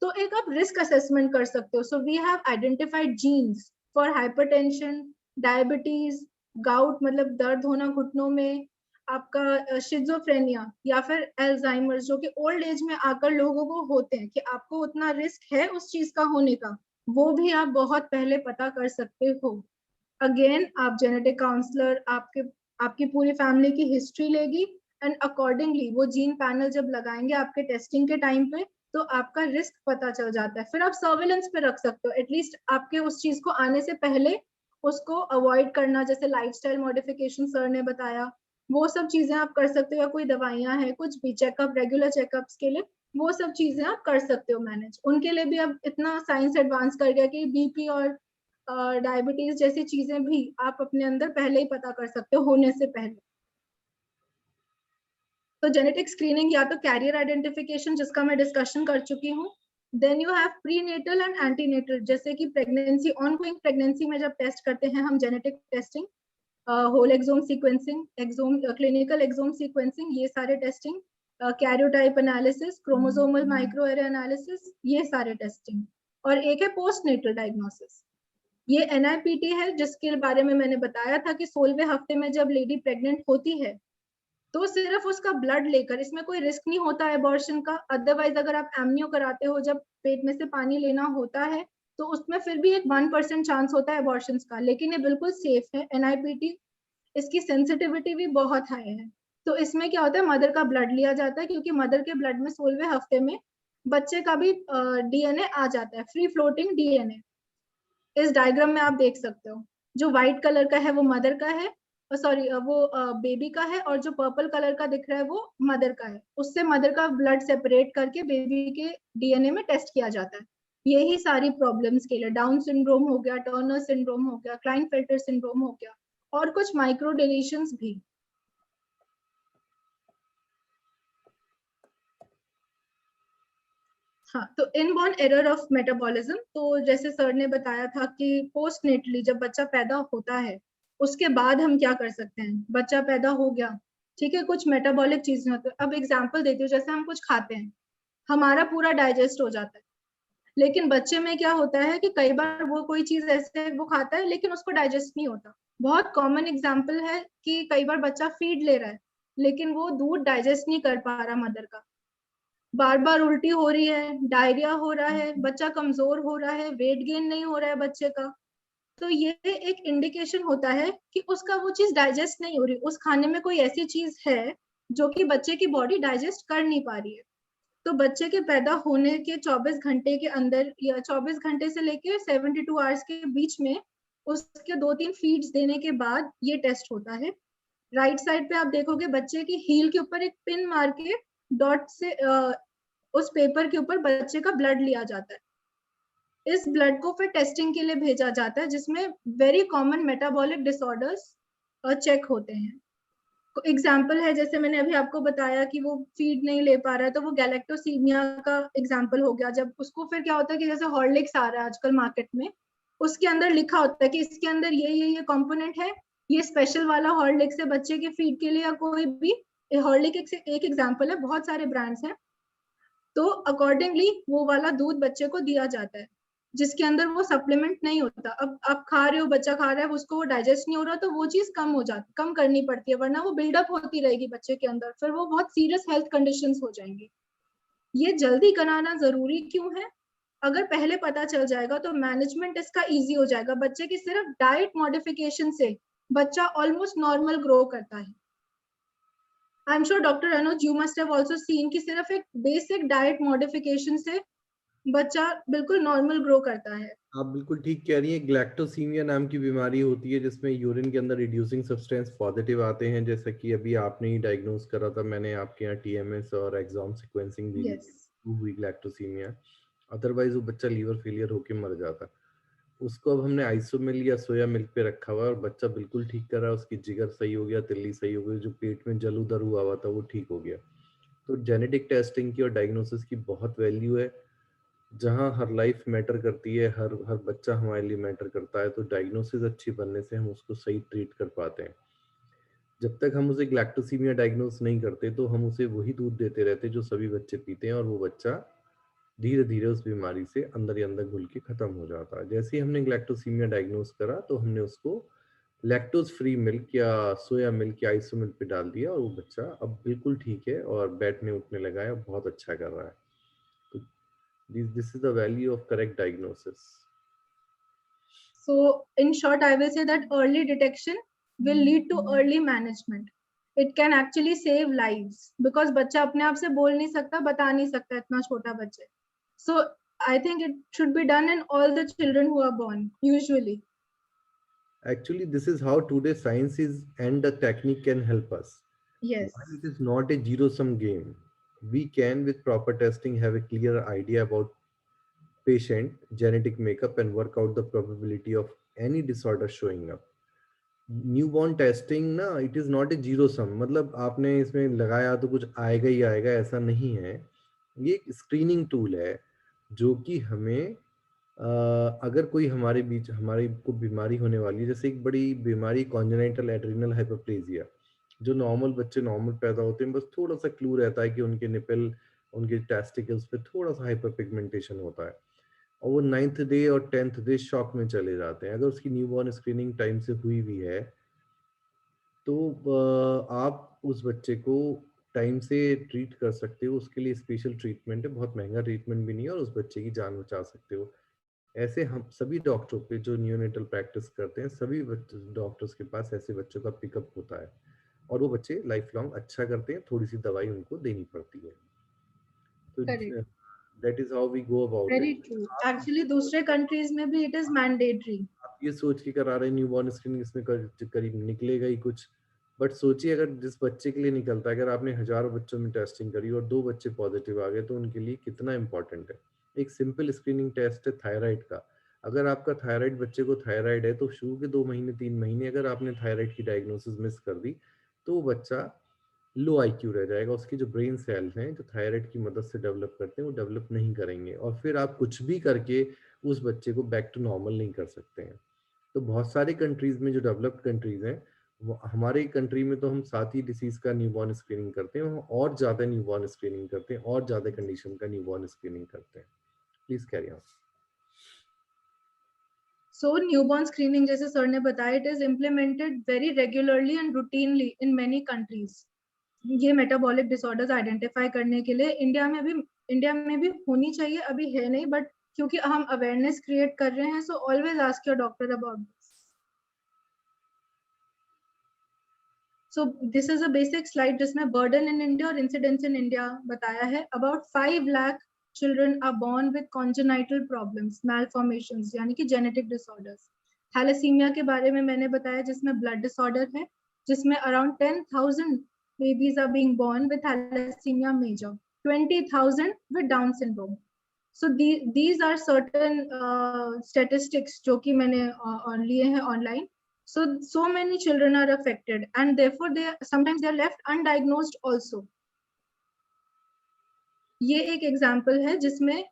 तो एक आप रिस्क असेसमेंट कर सकते हो। So we have identified genes for hypertension, diabetes, gout मतलब दर्द होना घुटनों में, आपका शिज़ोफ्रेनिया या फिर एल्जाइमर, जो कि ओल्ड एज में आकर लोगों को होते हैं, कि आपको उतना रिस्क है उस चीज का होने का, वो भी आप बहुत पहले पता कर सकते हो। अगेन आप जेनेटिक काउंसलर आपकी पूरी फैमिली की हिस्ट्री लेगी, एंड अकॉर्डिंगली वो जीन पैनल जब लगाएंगे आपके टेस्टिंग के टाइम पे, तो आपका रिस्क पता चल जाता है। फिर आप सर्वेलेंस पे रख सकते हो, एटलीस्ट आपके उस चीज को आने से पहले उसको अवॉइड करना, जैसे लाइफस्टाइल मॉडिफिकेशन सर ने बताया, वो सब चीजें आप कर सकते हो, या कोई दवाइयां हैं, कुछ भी चेकअप, रेगुलर चेकअप्स के लिए वो सब चीजें आप कर सकते हो मैनेज। उनके लिए भी अब इतना साइंस एडवांस कर गया कि बीपी और डायबिटीज जैसी चीजें भी आप अपने अंदर पहले ही पता कर सकते हो होने से पहले। तो जेनेटिक स्क्रीनिंग या तो कैरियर आइडेंटिफिकेशन, जिसका मैं डिस्कशन कर चुकी हूँ, then you have prenatal and antenatal, जैसे कि प्रेगनेंसी, ऑनगोइंग प्रेगनेंसी में जब टेस्ट करते हैं हम genetic testing, whole exome sequencing, exome clinical exome sequencing, ये सारे testing, karyotype analysis, chromosomal microarray analysis, ये सारे टेस्टिंग। और एक है पोस्टनेटल डायग्नोसिस, ये NIPT है, जिसके बारे में मैंने बताया था कि 16वें हफ्ते में जब लेडी प्रेग्नेंट होती है तो सिर्फ उसका ब्लड लेकर, इसमें कोई रिस्क नहीं होता है अबॉर्शन का। अदरवाइज अगर आप एमनियो कराते हो, जब पेट में से पानी लेना होता है, तो उसमें फिर भी एक 1% चांस होता है अबॉर्शन का, लेकिन ये बिल्कुल सेफ है। NIPT, इसकी सेंसिटिविटी भी बहुत हाई है। तो इसमें क्या होता है, मदर का ब्लड लिया जाता है, क्योंकि मदर के ब्लड में 16वें हफ्ते में बच्चे का भी DNA आ जाता है, फ्री फ्लोटिंग DNA। इस डायग्राम में आप देख सकते हो, जो व्हाइट कलर का है वो मदर का है, सॉरी वो बेबी का है, और जो पर्पल कलर का दिख रहा है वो मदर का है। उससे मदर का ब्लड सेपरेट करके बेबी के DNA में टेस्ट किया जाता है। यही सारी प्रॉब्लम्स के लिए, डाउन सिंड्रोम हो गया, टर्नर सिंड्रोम हो गया, क्लाइनफेल्टर सिंड्रोम हो गया, और कुछ माइक्रो डिलीशंस भी। हाँ, तो इनबॉर्न एरर ऑफ मेटाबॉलिज्म, तो जैसे सर ने बताया था कि पोस्टनेटली जब बच्चा पैदा होता है उसके बाद हम क्या कर सकते हैं। बच्चा पैदा हो गया, ठीक है, कुछ मेटाबॉलिक चीजें होती है। अब एग्जांपल देती हूँ, जैसे हम कुछ खाते हैं, हमारा पूरा डाइजेस्ट हो जाता है, लेकिन बच्चे में क्या होता है कि कई बार वो कोई चीज ऐसे वो खाता है लेकिन उसको डाइजेस्ट नहीं होता। बहुत कॉमन एग्जाम्पल है कि कई बार बच्चा फीड ले रहा है लेकिन वो दूध डाइजेस्ट नहीं कर पा रहा मदर का, बार बार उल्टी हो रही है, डायरिया हो रहा है, बच्चा कमजोर हो रहा है, वेट गेन नहीं हो रहा है बच्चे का, तो ये एक इंडिकेशन होता है कि उसका वो चीज डाइजेस्ट नहीं हो रही, उस खाने में कोई ऐसी चीज है जो कि बच्चे की बॉडी डाइजेस्ट कर नहीं पा रही है। तो बच्चे के पैदा होने के 24 घंटे के अंदर, या 24 घंटे से लेके 72 आवर्स के बीच में, उसके 2-3 फीड्स देने के बाद ये टेस्ट होता है। राइट साइड पे आप देखोगे बच्चे की हील के ऊपर एक पिन मार के डॉट से उस पेपर के ऊपर बच्चे का ब्लड लिया जाता है। इस ब्लड को फिर टेस्टिंग के लिए भेजा जाता है, जिसमें very common metabolic disorders check होते हैं। एग्जाम्पल है, जैसे मैंने अभी आपको बताया कि वो फीड नहीं ले पा रहा है, तो वो गैलेक्टोसीमिया का एग्जाम्पल हो गया। जब उसको फिर क्या होता है कि जैसे हॉर्लिक्स आ रहा है आजकल मार्केट में, उसके अंदर लिखा होता है कि इसके अंदर ये कंपोनेंट है, ये स्पेशल वाला हॉर्लिक्स है बच्चे के फीड के लिए, या कोई भी हॉर्लिक एक एग्जाम्पल है, बहुत सारे ब्रांड्स हैं। तो अकॉर्डिंगली वो वाला दूध बच्चे को दिया जाता है, जिसके अंदर वो सप्लीमेंट नहीं होता। अब आप खा रहे हो, बच्चा खा रहा है, उसको वो डाइजेस्ट नहीं हो रहा, तो वो चीज कम हो जाती, कम करनी पड़ती है, वरना वो बिल्डअप होती रहेगी बच्चे के अंदर, फिर वो बहुत सीरियस हेल्थ कंडीशंस हो जाएंगी। ये जल्दी कराना जरूरी क्यों है? अगर पहले पता चल जाएगा तो मैनेजमेंट इसका इजी हो जाएगा। बच्चे की सिर्फ डाइट मॉडिफिकेशन से बच्चा ऑलमोस्ट नॉर्मल ग्रो करता है। I am sure doctor Anuj you must have also seen कि सिर्फ एक बेसिक डाइट मॉडिफिकेशन से बच्चा बिल्कुल नॉर्मल ग्रो करता है। आप बिल्कुल ठीक कह रही हैं। ग्लैक्टोसीमिया नाम की बीमारी होती है जिसमें यूरिन के अंदर रिड्यूसिंग सब्सटेंस पॉजिटिव आते हैं, जैसा कि अभी आपने ही डायग्नोज करा था। मैंने आपके यहाँ टीएमएस और एक्सॉम सीक्वेंसिंग भी ली यस, हुई ग्लैक्टोसीमिया। अदरवाइज वो बच्चा लीवर फेलियर होके मर जाता। उसको अब हमने आइसोमिल या सोया मिल्क पे रखा हुआ है और बच्चा बिल्कुल ठीक कर रहा है। उसकी जिगर सही हो गया, तिल्ली सही हो गई, जो पेट में जल उदर हुआ हुआ था वो ठीक हो गया। तो जेनेटिक टेस्टिंग की और डायग्नोसिस की बहुत वैल्यू है। जहाँ हर लाइफ मैटर करती है, हर हर बच्चा हमारे लिए मैटर करता है, तो डायग्नोसिस अच्छी बनने से हम उसको सही ट्रीट कर पाते हैं। जब तक हम उसे ग्लैक्टोसीमिया डायग्नोस नहीं करते तो हम उसे वही दूध देते रहते जो सभी बच्चे पीते हैं, और वो बच्चा धीरे धीरे उस बीमारी से अंदर ही अंदर घुल के खत्म हो जाता है। जैसे ही हमने ग्लैक्टोसीमिया डायग्नोस करा तो हमने उसको लैक्टोज फ्री मिल्क या सोया मिल्क या आइसो मिल्क पे डाल दिया, और वो बच्चा अब बिल्कुल ठीक है और बैठने उठने लगा है, बहुत अच्छा कर रहा है। तो this is the value of correct diagnosis. so in short I will say that early detection will lead to early management. It can actually save lives because बच्चा अपने आप से बोल नहीं सकता, बता नहीं सकता, इतना छोटा बच्चे। So I think it should be done in all the children who are born usually. Actually, this is how today's science is, and the technique can help us. Yes, While it is not a zero-sum game, we can, with proper testing, have a clear idea about patient genetic makeup and work out the probability of any disorder showing up. Newborn testing ना, it is not a zero sum, मतलब आपने इसमें लगाया तो कुछ आएगा ही आएगा, ऐसा नहीं है। ये एक स्क्रीनिंग टूल है जो कि हमें अगर कोई हमारे बीच हमारी को बीमारी होने वाली है, जैसे एक बड़ी बीमारी कॉन्जेनिटल एड्रिनल हाइपरप्लेजिया, जो नॉर्मल बच्चे नॉर्मल पैदा होते हैं, बस थोड़ा सा क्लू रहता है कि उनके निपल, उनके टेस्टिकल्स पे थोड़ा सा हाइपर पिगमेंटेशन होता है, और वो 9th डे और 10th डे शॉक में चले जाते हैं। अगर उसकी न्यूबॉर्न स्क्रीनिंग टाइम से हुई भी है तो आप उस बच्चे को टाइम से ट्रीट कर सकते हो। उसके लिए स्पेशल ट्रीटमेंट है, बहुत महंगा ट्रीटमेंट भी नहीं है, और उस बच्चे की जान बचा सकते हो। ऐसे हम सभी डॉक्टरों पे जो न्यूनेटल प्रैक्टिस करते हैं, सभी डॉक्टर्स के पास ऐसे बच्चों का पिकअप होता है, और वो बच्चे लाइफ लॉन्ग अच्छा करते हैं। थोड़ी सी दवाई उनको देनी पड़ती है। तो correct, that is how we go about very it. true. Actually दूसरे countries में भी it is mandatory. आप ये सोच के करा रहे हैं न्यूबॉर्न स्क्रीनिंग, इसमें करीब निकलेगा ही कुछ, बट सोचिए अगर जिस बच्चे के लिए निकलता है, अगर आपने हजारों बच्चों में टेस्टिंग करी और 2 बच्चे पॉजिटिव आ गए, तो उनके लिए कितना इंपॉर्टेंट है। एक सिंपल स्क्रीनिंग टेस्ट है थायराइड का। अगर आपका थायराइड, बच्चे को थायराइड है, तो शुरू के 2 महीने 3 महीने अगर आपने थायराइड की डायग्नोसिस मिस कर दी तो वो बच्चा लो आईक्यू रह जाएगा। उसकी जो ब्रेन सेल्स हैं जो थायराइड की मदद से डेवलप करते हैं, वो डेवलप नहीं करेंगे, और फिर आप कुछ भी करके उस बच्चे को बैक टू नॉर्मल नहीं कर सकते हैं। तो बहुत सारी कंट्रीज में, जो डेवलप्ड कंट्रीज हैं, वो हमारे कंट्री में तो हम साथ ही डिसीज का न्यूबॉर्न स्क्रीनिंग करते हैं, और ज्यादा न्यूबॉर्न स्क्रीनिंग करते हैं, और ज्यादा कंडीशन का न्यूबॉर्न स्क्रीनिंग करते हैं। Please carry on. So newborn screening जैसे सर ने बताया, it is implemented very regularly and routinely in many countries. ये मेटाबॉलिक डिसऑर्डर्स आइडेंटिफाई करने के लिए इंडिया में भी होनी चाहिए, अभी है नहीं, बट क्योंकि हम अवेयरनेस क्रिएट कर रहे हैं, so always ask your doctor about this. So this is a basic slide जिसमें बर्डन इन इंडिया और इंसिडेंस इन इंडिया बताया है। About 5 lakh children are born with congenital problems, malformations यानी कि जेनेटिक डिसऑर्डर्स। थैलेसीमिया के बारे में मैंने बताया जिसमें ब्लड डिसऑर्डर है, जिसमें around 10,000 babies are being born with thalassemia major, 20,000 with Down syndrome. So these are certain statistics जो कि मैंने लिए हैं online. So many children are affected, and therefore sometimes they are left undiagnosed also. ये एक एग्जाम्पल है जिसमें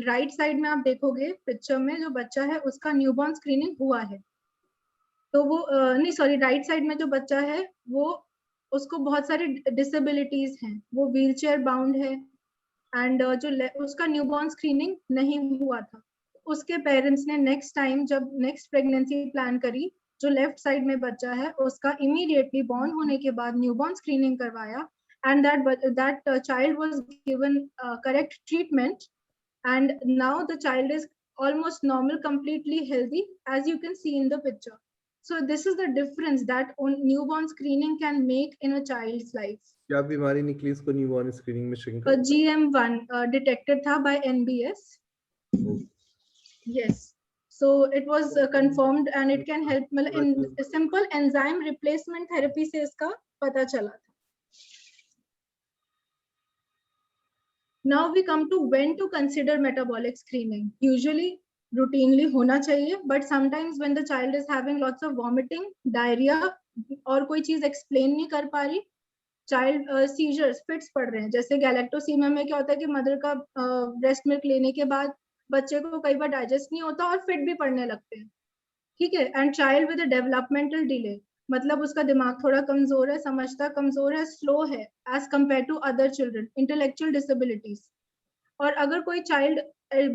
राइट साइड में आप देखोगे पिक्चर में जो बच्चा है उसका न्यूबॉर्न स्क्रीनिंग हुआ है, तो वो नहीं सॉरी, राइट साइड में जो बच्चा है वो उसको बहुत सारी डिसेबिलिटीज हैं, वो व्हीलचेयर बाउंड है, एंड जो उसका न्यूबॉर्न स्क्रीनिंग नहीं हुआ था। उसके पेरेंट्स ने नेक्स्ट टाइम जब नेक्स्ट प्रेगनेंसी प्लान करी, जो लेफ्ट साइड में बच्चा है उसका इमीडिएटली बॉर्न होने के बाद न्यूबॉर्न स्क्रीनिंग करवाया, and that child was given correct treatment, and now the child is almost normal, completely healthy, as you can see in the picture. So this is the difference that newborn screening can make in a child's life. क्या बीमारी निकली इसको न्यूबॉर्न स्क्रीनिंग में शंकर? GM1 detected था by NBS. Yes, so it was confirmed and it can help, in simple enzyme replacement therapy से इसका पता चला था. Now we come to when to consider metabolic screening. Usually routinely होना चाहिए, but sometimes when the child is having lots of vomiting, diarrhea और कोई चीज explain नहीं कर पा रही, चाइल्ड सीजर्स फिट्स पड़ रहे हैं, जैसे गैलेक्टोसीमिया में क्या होता है कि मदर का ब्रेस्ट मिल्क लेने के बाद बच्चे को कई बार डाइजेस्ट नहीं होता और फिट भी पड़ने लगते हैं, ठीक है। And child with developmental delay, मतलब उसका दिमाग थोड़ा कमजोर है, समझता कमजोर है, स्लो है as compared to other children, intellectual disabilities. और अगर कोई चाइल्ड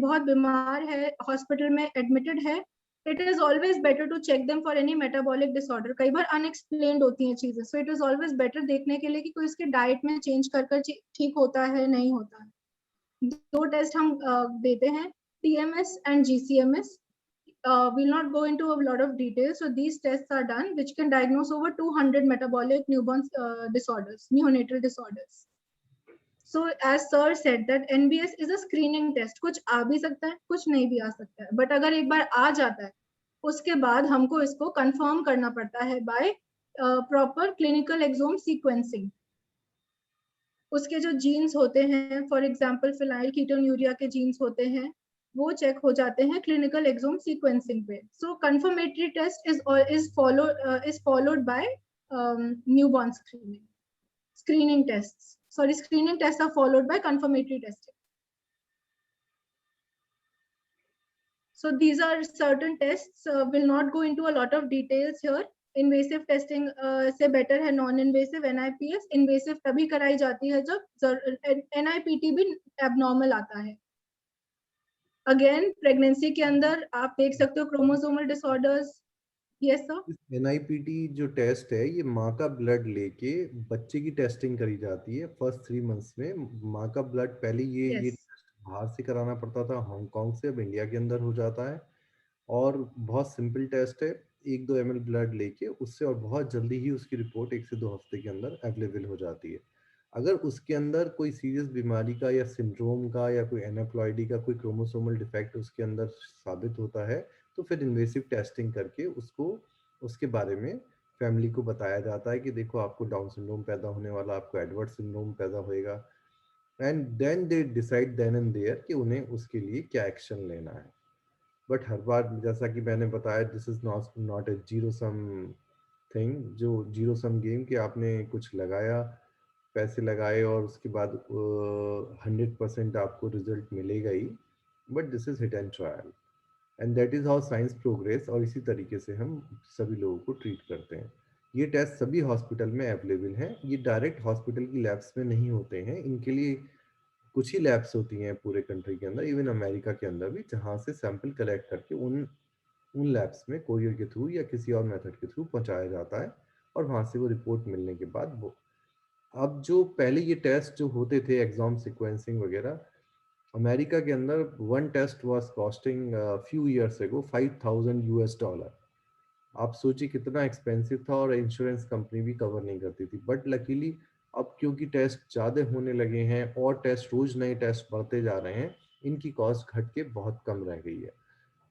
बहुत बीमार है, हॉस्पिटल में एडमिटेड है, it is always better to check them for any metabolic disorder. कई बार unexplained होती हैं चीजें, so it is always better देखने के लिए कि कोई उसके डाइट में चेंज कर ठीक होता है नहीं होता है। दो टेस्ट हम देते हैं, TMS and GCMS. We'll not go into a lot of details. So these tests are done, which can diagnose over 200 metabolic newborn disorders, neonatal disorders. So as sir said that NBS is a screening test. कुछ आ भी सकता है, कुछ नहीं भी आ सकता है, but अगर एक बार आ जाता है उसके बाद हमको इसको कंफर्म करना पड़ता है by proper clinical exome sequencing. उसके जो जीन्स होते हैं, फॉर एग्जांपल फिनाइल कीटोन्यूरिया के जीन्स होते हैं, वो चेक हो जाते हैं क्लिनिकल एक्सोम सीक्वेंसिंग पे। So confirmatory test is followed by newborn screening tests. Sorry, screening tests are followed by confirmatory testing. So these are certain tests. Will not go into a lot of details here. Invasive testing से better है non-invasive NIPS. Invasive तभी कराई जाती है जब NIPT भी abnormal आता है। Again, pregnancy के अंदर आप देख सकते हो chromosomal disorders. Yes sir. NIPT जो टेस्ट है ये माँ का ब्लड लेके बच्चे की टेस्टिंग करी जाती है फर्स्ट 3 मंथ्स में। माँ का ब्लड पहले ये टेस्ट बाहर से कराना पड़ता था हांगकांग से, अब इंडिया के अंदर हो जाता है और बहुत सिंपल टेस्ट है। 1-2 ml ब्लड लेके उससे और बहुत जल्दी ही उसकी रिपोर्ट 1 से 2 हफ्ते के अंदर अवेलेबल हो जाती है। अगर उसके अंदर कोई सीरियस बीमारी का या सिंड्रोम का या कोई एनाप्लॉइडी का कोई क्रोमोसोमल डिफेक्ट उसके अंदर साबित होता है तो फिर इन्वेसिव टेस्टिंग करके उसको उसके बारे में फैमिली को बताया जाता है कि देखो आपको डाउन सिंड्रोम पैदा होने वाला, आपको एडवर्ड सिंड्रोम पैदा होएगा, and then they decide then and there कि उन्हें उसके लिए क्या एक्शन लेना है। बट हर बार जैसा कि मैंने बताया, this is not a zero some thing, जो जीरो सम गेम कि आपने कुछ लगाया, पैसे लगाए और उसके बाद 100% आपको रिजल्ट मिलेगा ही, but this is hit and trial and that is how science progress. और इसी तरीके से हम सभी लोगों को ट्रीट करते हैं। ये टेस्ट सभी हॉस्पिटल में अवेलेबल हैं, ये डायरेक्ट हॉस्पिटल की लैब्स में नहीं होते हैं, इनके लिए कुछ ही लैब्स होती हैं पूरे कंट्री के अंदर, इवन अमेरिका के अंदर भी, जहाँ से सैंपल कलेक्ट करके उन लैब्स में कोरियर के थ्रू या किसी और मेथड के थ्रू पहुँचाया जाता है और वहाँ से वो रिपोर्ट मिलने के बाद वो, अब जो पहले ये टेस्ट जो होते थे एग्जाम सीक्वेंसिंग वगैरह, अमेरिका के अंदर one test was costing few years ago $5,000। आप सोचिए कितना एक्सपेंसिव था और इंश्योरेंस कंपनी भी कवर नहीं करती थी। बट लकीली अब क्योंकि टेस्ट ज़्यादा होने लगे हैं और टेस्ट रोज नए टेस्ट बढ़ते जा रहे हैं, इनकी कॉस्ट घट के बहुत कम रह गई है।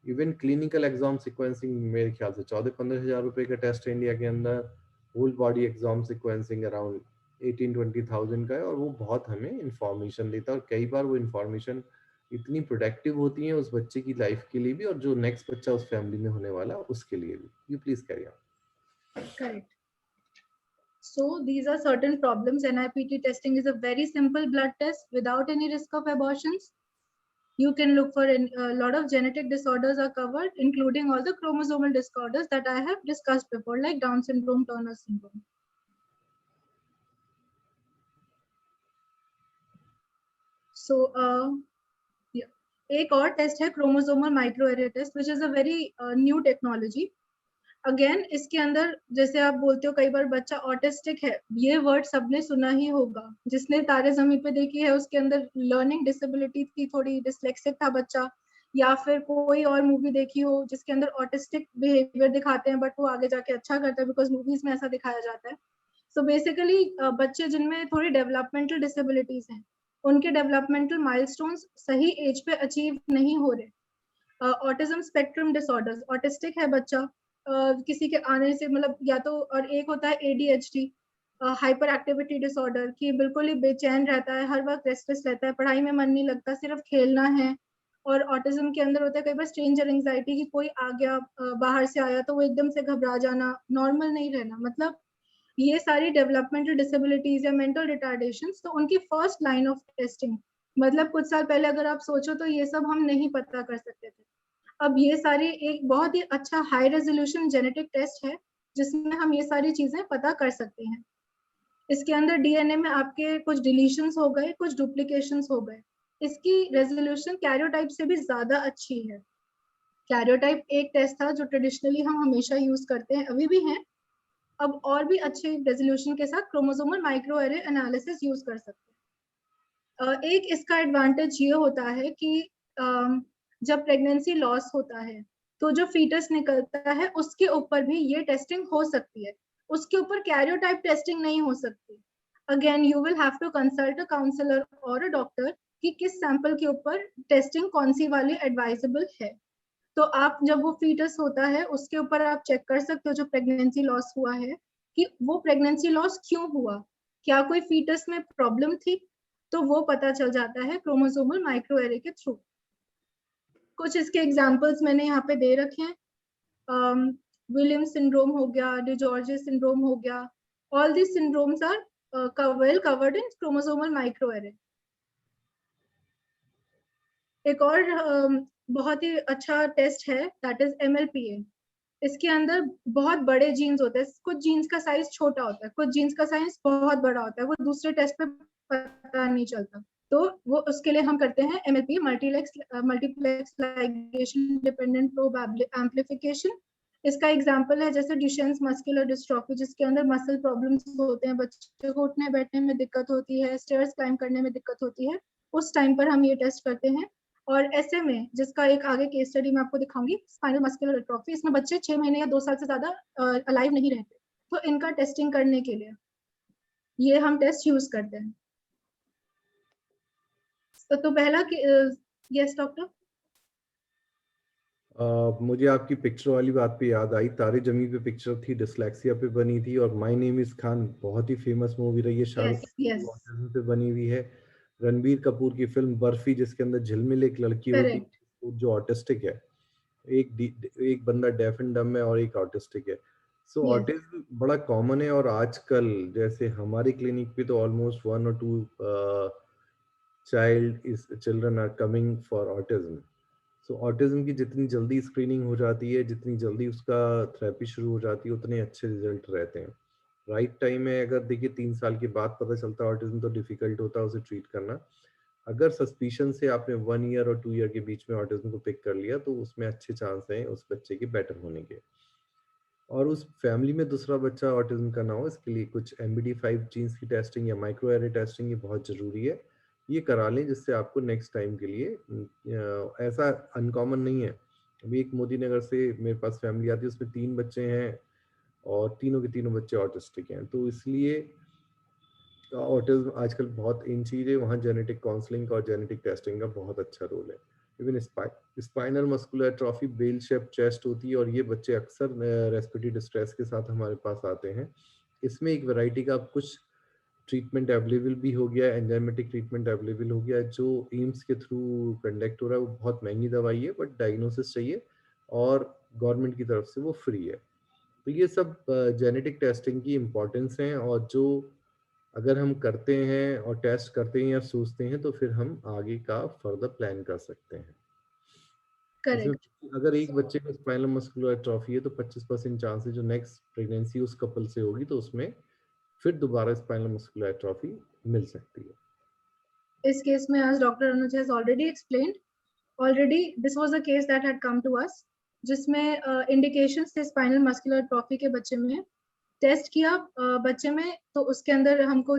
इवन क्लिनिकल एग्जाम सिक्वेंसिंग मेरे ख्याल से 14-15 हज़ार रुपये का टेस्ट है इंडिया के अंदर। Whole body exome sequencing around 18-20,000 का है और वो बहुत हमें इंफॉर्मेशन देता है और कई बार वो इंफॉर्मेशन इतनी प्रोडक्टिव होती है उस बच्चे की लाइफ के लिए भी और जो नेक्स्ट बच्चा उस फैमिली में होने वाला उसके लिए भी। You please carry on. Correct. So these are certain problems. NIPT testing is a very simple blood test without any risk of abortions. You can look for a lot of genetic disorders are covered, including all the chromosomal disorders that I have discussed before, like Down syndrome, Turner syndrome. So yeah. एक और टेस्ट है chromosomal microarray test, which is a very new technology. Again इसके अंदर जैसे आप बोलते हो कई बार बच्चा ऑटिस्टिक है, ये वर्ड सबने सुना ही होगा. जिसने तारे जमीन पे देखी है उसके अंदर लर्निंग डिसेबिलिटी थी, थोड़ी डिसलेक्सिक था बच्चा, या फिर कोई और मूवी देखी हो जिसके अंदर ऑटिस्टिक बिहेवियर दिखाते हैं बट वो आगे जाके अच्छा करता है बिकॉज मूवीज में ऐसा दिखाया जाता है. सो बेसिकली बच्चे जिनमें थोड़ी डेवलपमेंटल डिसेबिलिटीज हैं, उनके डेवलपमेंटल माइलस्टोन्स सही एज पे अचीव नहीं हो रहे. ऑटिज्म स्पेक्ट्रम डिसऑर्डर्स, ऑटिस्टिक है बच्चा, किसी के आने से मतलब या तो, और एक होता है ADHD, हाइपर एक्टिविटी डिसऑर्डर, कि बिल्कुल ही बेचैन रहता है, हर वक्त रेस्टलेस रहता है, पढ़ाई में मन नहीं लगता, सिर्फ खेलना है. और ऑटिज्म के अंदर होता है कई बार स्ट्रेंजर एंजाइटी, कि कोई आ गया बाहर से आया तो वो एकदम से घबरा जाना, नॉर्मल नहीं रहना. मतलब ये सारी डेवलपमेंटल डिसेबिलिटीज या मेंटल रिटार्डेशन, तो उनकी फर्स्ट लाइन ऑफ टेस्टिंग, मतलब कुछ साल पहले अगर आप सोचो तो ये सब हम नहीं पता कर सकते थे. अब ये सारी एक बहुत ही अच्छा हाई रेजोल्यूशन जेनेटिक टेस्ट है जिसमें हम ये सारी चीजें पता कर सकते हैं. इसके अंदर DNA में आपके कुछ डिलीशंस हो गए, कुछ डुप्लीकेशंस हो गए. इसकी रेजोल्यूशन कैरियोटाइप से भी ज्यादा अच्छी है. कैरियोटाइप एक टेस्ट था जो ट्रेडिशनली हम हमेशा यूज करते हैं, अभी भी हैं. अब और भी अच्छे रेजोल्यूशन के साथ क्रोमोसोमल माइक्रोएरे एनालिसिस यूज कर सकते हैं. एक इसका एडवांटेज ये होता है कि जब प्रेगनेंसी लॉस होता है तो जो फीटस निकलता है उसके ऊपर भी ये टेस्टिंग हो सकती है, उसके ऊपर कैरियोटाइप टेस्टिंग नहीं हो सकती. Again you will have to consult a counsellor और अ डॉक्टर कि किस सैंपल के ऊपर टेस्टिंग कौन सी वाली एडवाइजेबल है. तो आप जब वो फीटस होता है उसके ऊपर आप चेक कर सकते हो जो प्रेगनेंसी लॉस हुआ है कि वो प्रेगनेंसी लॉस क्यों हुआ, क्या कोई फीटस में प्रॉब्लम थी, तो वो पता चल जाता है क्रोमोसोमल माइक्रोएरे के थ्रू. कुछ इसके एग्जांपल्स मैंने यहाँ पे दे रखे हैं. विलियम्स सिंड्रोम हो गया, डिजॉर्जे सिंड्रोम हो गया, all this syndromes are well covered in chromosomal microarray. एक और बहुत ही अच्छा टेस्ट है दैट इज MLPA. इसके अंदर बहुत बड़े जीन्स होते हैं, कुछ जीन्स का साइज छोटा होता है, कुछ जीन्स का साइज बहुत बड़ा होता है, वो दूसरे टेस्ट पे पता नहीं चलता. तो वो उसके लिए हम करते हैं MLPA, multiplex ligation dependent probe amplification. इसका एग्जांपल है जैसे ड्यूशेन्स मस्कुलर डिस्ट्रॉफी, जिसके अंदर मसल प्रॉब्लम्स होते हैं, बच्चे को उठने बैठने में दिक्कत होती है, स्टेयर्स क्लाइंब करने में दिक्कत होती है, उस टाइम पर हम ये टेस्ट करते हैं. और SMA, जिसका एक आगे केस स्टडी मैं आपको दिखाऊंगी, स्पाइनल मस्कुलर एट्रोफी, इसमें बच्चे 6 महीने या 2 साल से ज्यादा अलाइव नहीं रहते, तो इनका टेस्टिंग करने के लिए ये हम टेस्ट यूज करते हैं. तो पहला यस डॉक्टर. मुझे आपकी पिक्चर वाली बात पे याद आई, तारे जमी पे पिक्चर थी, डिसलेक्सिया पे बनी थी, और माय नेम इज खान बहुत ही फेमस मूवी रही है, शाहरुख यस यस ऑटिज्म पे बनी हुई है. रणबीर कपूर की फिल्म बर्फी, जिसके अंदर झिलमिल एक लड़की होती करेक्ट. है जो ऑटिस्टिक है. एक बंदा डेफ एंड डम है और एक ऑटिस्टिक है. सो यस ऑटिज्म बड़ा कॉमन है, और आजकल जैसे हमारे क्लिनिक पे तो almost 1 or 2 children are coming for autism. So autism की जितनी जल्दी स्क्रीनिंग हो जाती है, जितनी जल्दी उसका थेरेपी शुरू हो जाती है, उतने अच्छे रिजल्ट रहते हैं. राइट टाइम में अगर देखिए 3 साल के बाद पता चलता है ऑटिज्म, तो डिफिकल्ट होता है उसे ट्रीट करना. अगर सस्पिशन से आपने 1 ईयर और 2 ईयर के बीच में ऑटिज्म को पिक कर लिया, तो उसमें अच्छे चांस हैं उस बच्चे के बेटर होने के. और उस फैमिली में दूसरा बच्चा ऑटिज्म का ना हो, इसके लिए कुछ MBD5 जीन्स की टेस्टिंग या माइक्रोएरे टेस्टिंग ये बहुत ज़रूरी है. ये करा लें जिससे आपको नेक्स्ट टाइम के लिए ऐसा अनकॉमन नहीं है. अभी एक मोदी नगर से मेरे पास फैमिली आती है, उसमें 3 बच्चे हैं और तीनों के तीनों बच्चे ऑटिस्टिक हैं. तो इसलिए ऑटिज्म आजकल बहुत इन चीज़ है, वहाँ जेनेटिक काउंसलिंग का और जेनेटिक टेस्टिंग का बहुत अच्छा रोल है. Even spinal muscular atrophy bell shape chest होती है, और ये बच्चे अक्सर रेस्पिरेटरी डिस्ट्रेस के साथ हमारे पास आते हैं. इसमें एक वैरायटी का कुछ ट्रीटमेंट अवेलेबल भी हो गया, एंजाइमेटिक ट्रीटमेंट अवेलेबल हो गया, जो एम्स के थ्रू कंडक्ट हो रहा है. वो बहुत महंगी दवाई है, बट डायग्नोसिस चाहिए और गवर्नमेंट की तरफ से वो फ्री है. तो ये सब जेनेटिक टेस्टिंग की इम्पोर्टेंस है, और जो अगर हम करते हैं और टेस्ट करते हैं या सोचते हैं तो फिर हम आगे का फर्दर प्लान कर सकते हैं। इसमें करेक्ट। अगर एक बच्चे को स्पाइनल मस्कुलर एट्रोफी है तो 25% चांस है जो नेक्स्ट प्रेगनेंसी उस कपल से होगी तो उसमें फिर दोबारा स्पाइनल मस्कुलर एट्रोफी मिल सकती है। इस केस में, as Dr. Anuj has already explained, already this was a case that had come to us, जिसमें इंडिकेशंस थे स्पाइनल मस्कुलर एट्रोफी के बच्चे में। टेस्ट किया बच्चे में, तो उसके अंदर हमको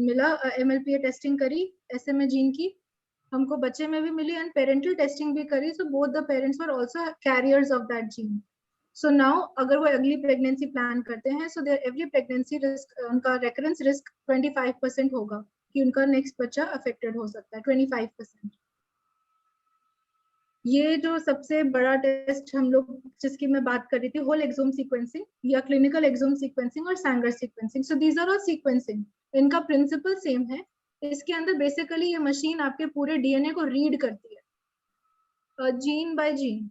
मिला, MLPA टेस्टिंग करी SMA जीन की, हमको बच्चे में भी मिली, एंड पेरेंटल टेस्टिंग भी करी, so both the parents were also carriers of that gene. So now अगर वो अगली प्रेगनेंसी प्लान करते हैं, so there every pregnancy risk, उनका रेकरेंस रिस्क 25% होगा कि उनका नेक्स्ट बच्चा अफेक्टेड हो सकता है, 25%। ये जो सबसे बड़ा टेस्ट हम लोग जिसकी मैं बात कर रही थी, होल एक्सोम सीक्वेंसिंग या क्लिनिकल एक्सोम सीक्वेंसिंग और Sanger sequencing, so these are all sequencing, इनका प्रिंसिपल सेम है। इसके अंदर बेसिकली ये मशीन आपके पूरे DNA को रीड करती है, जीन बाय जीन,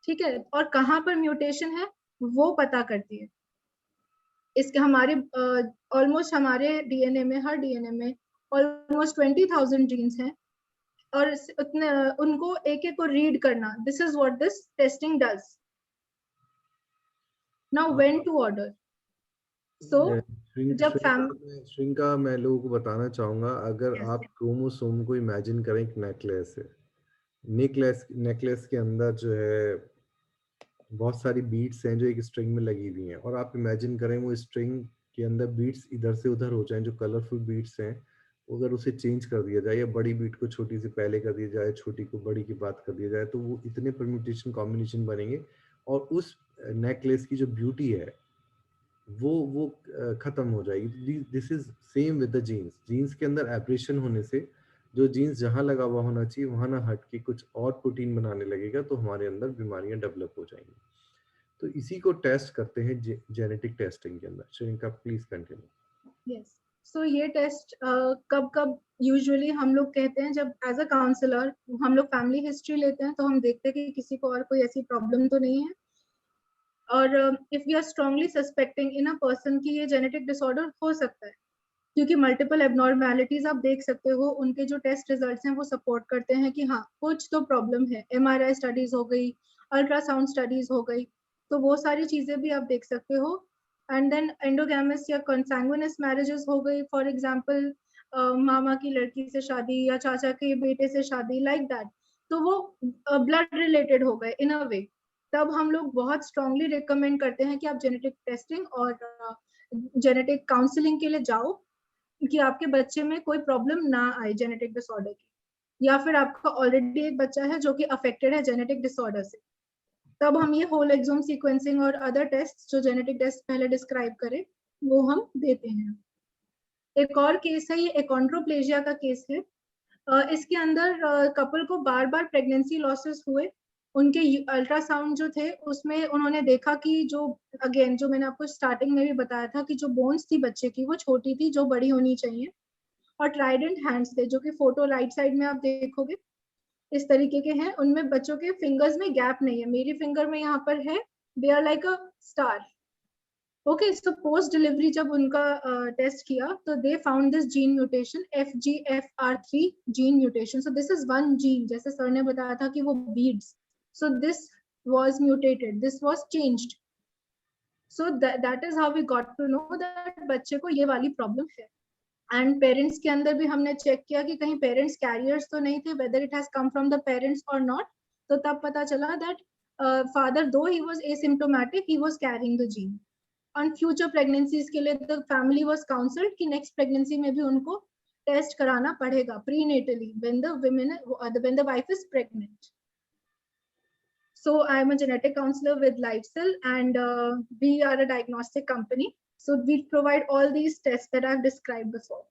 ठीक है, और कहाँ पर म्यूटेशन है वो पता करती है। इसके हमारे ऑलमोस्ट हमारे DNA में, हर DNA में ऑलमोस्ट 20,000 जीन्स हैं, और उतने उनको एक एक को रीड करना, this is what this testing does. Now when to order, so जब श्रिंका मैं लोगों को बताना चाहूंगा, अगर yes, आप क्रोमोसोम को इमेजिन करें एक नेकलेस है, नेकलेस के अंदर जो है बहुत सारी बीट्स हैं जो एक स्ट्रिंग में लगी हुई हैं, और आप इमेजिन करें वो स्ट्रिंग के अंदर बीट्स इधर से उधर हो जाएं, जो कलरफुल बीट्स हैं, अगर उसे चेंज कर दिया जाए या बड़ी बीट को छोटी से पहले कर दिया जाए, छोटी को बड़ी की बात कर दिया जाए, तो वो इतने परम्यूटेशन कॉम्बिनेशन बनेंगे, और उस नेकलेस की जो ब्यूटी है वो खत्म हो जाएगी। This is same with the genes. Genes के अंदर एब्रेशन होने से जो जीन्स जहां लगा हुआ होना चाहिए वहां ना हट के कुछ और प्रोटीन बनाने लगेगा, तो हमारे अंदर बीमारियां डेवलप हो जाएंगी। तो इसी को टेस्ट करते हैं जेनेटिक टेस्टिंग के अंदर। Shrinika please continue. यस, सो ये टेस्ट कब कब यूजुअली हम लोग कहते हैं, जब एज अ काउंसलर हम लोग फैमिली हिस्ट्री लेते हैं तो हम देखते हैं कि किसी को और कोई ऐसी प्रॉब्लम तो नहीं है, और if we are strongly suspecting in a person की ये जेनेटिक डिसऑर्डर हो सकता है, क्योंकि मल्टीपल एबनॉर्मेलिटीज आप देख सकते हो, उनके जो टेस्ट रिजल्ट्स हैं वो सपोर्ट करते हैं कि हाँ कुछ तो प्रॉब्लम है। MRI स्टडीज हो गई, अल्ट्रासाउंड स्टडीज हो गई, तो वो सारी चीजें भी आप देख सकते हो। एंड देन एंडोगैमस या कंसैंग्विनस मैरिजेस हो गई, फॉर एग्जांपल मामा की लड़की से शादी या चाचा के बेटे से शादी, लाइक दैट, तो वो ब्लड रिलेटेड हो गए इन अ वे। तब हम लोग बहुत स्ट्रांगली रिकमेंड करते हैं कि आप जेनेटिक टेस्टिंग और जेनेटिक काउंसलिंग के लिए जाओ, कि आपके बच्चे में कोई प्रॉब्लम ना आए जेनेटिक डिसऑर्डर की, या फिर आपका ऑलरेडी एक बच्चा है जो कि अफेक्टेड है जेनेटिक डिसऑर्डर से, तब हम ये होल एक्सोम सीक्वेंसिंग और अदर टेस्ट जो जेनेटिक टेस्ट पहले डिस्क्राइब करे वो हम देते हैं। एक और केस है, ये एकॉन्ड्रोप्लेजिया का केस है। इसके अंदर कपल को बार बार प्रेगनेंसी लॉसेस हुए, उनके अल्ट्रासाउंड जो थे उसमें उन्होंने देखा कि जो, अगेन जो मैंने आपको स्टार्टिंग में भी बताया था कि जो बोन्स थी बच्चे की वो छोटी थी जो बड़ी होनी चाहिए, और ट्राइडेंट हैंड्स थे, जो कि फोटो राइट साइड में आप देखोगे इस तरीके के हैं, उनमें बच्चों के फिंगर्स में गैप नहीं है, मेरी फिंगर में यहाँ पर है, they are like a star. Okay, so post delivery जब उनका टेस्ट किया तो they found this gene mutation, FGFR3 gene mutation. So this is one gene, जैसे सर ने बताया था कि वो beads, so this was mutated, this was changed, so that is how we got to know that बच्चे को ये वाली प्रॉब्लम है। एंड पेरेंट्स के अंदर भी हमने चेक किया कि कहीं पेरेंट्स कैरियर्स तो नहीं थे, whether it has come from the parents और नॉट, तो तब पता चला that father though he was asymptomatic, he was carrying the gene. On future pregnancies के लिए द फैमिली वाज काउंसल्ड कि नेक्स्ट प्रेगनेंसी में भी उनको टेस्ट कराना पड़ेगा prenatally when the wife is pregnant. So I'm a genetic counselor with LifeCell, and we are a diagnostic company. So we provide all these tests that I've described before.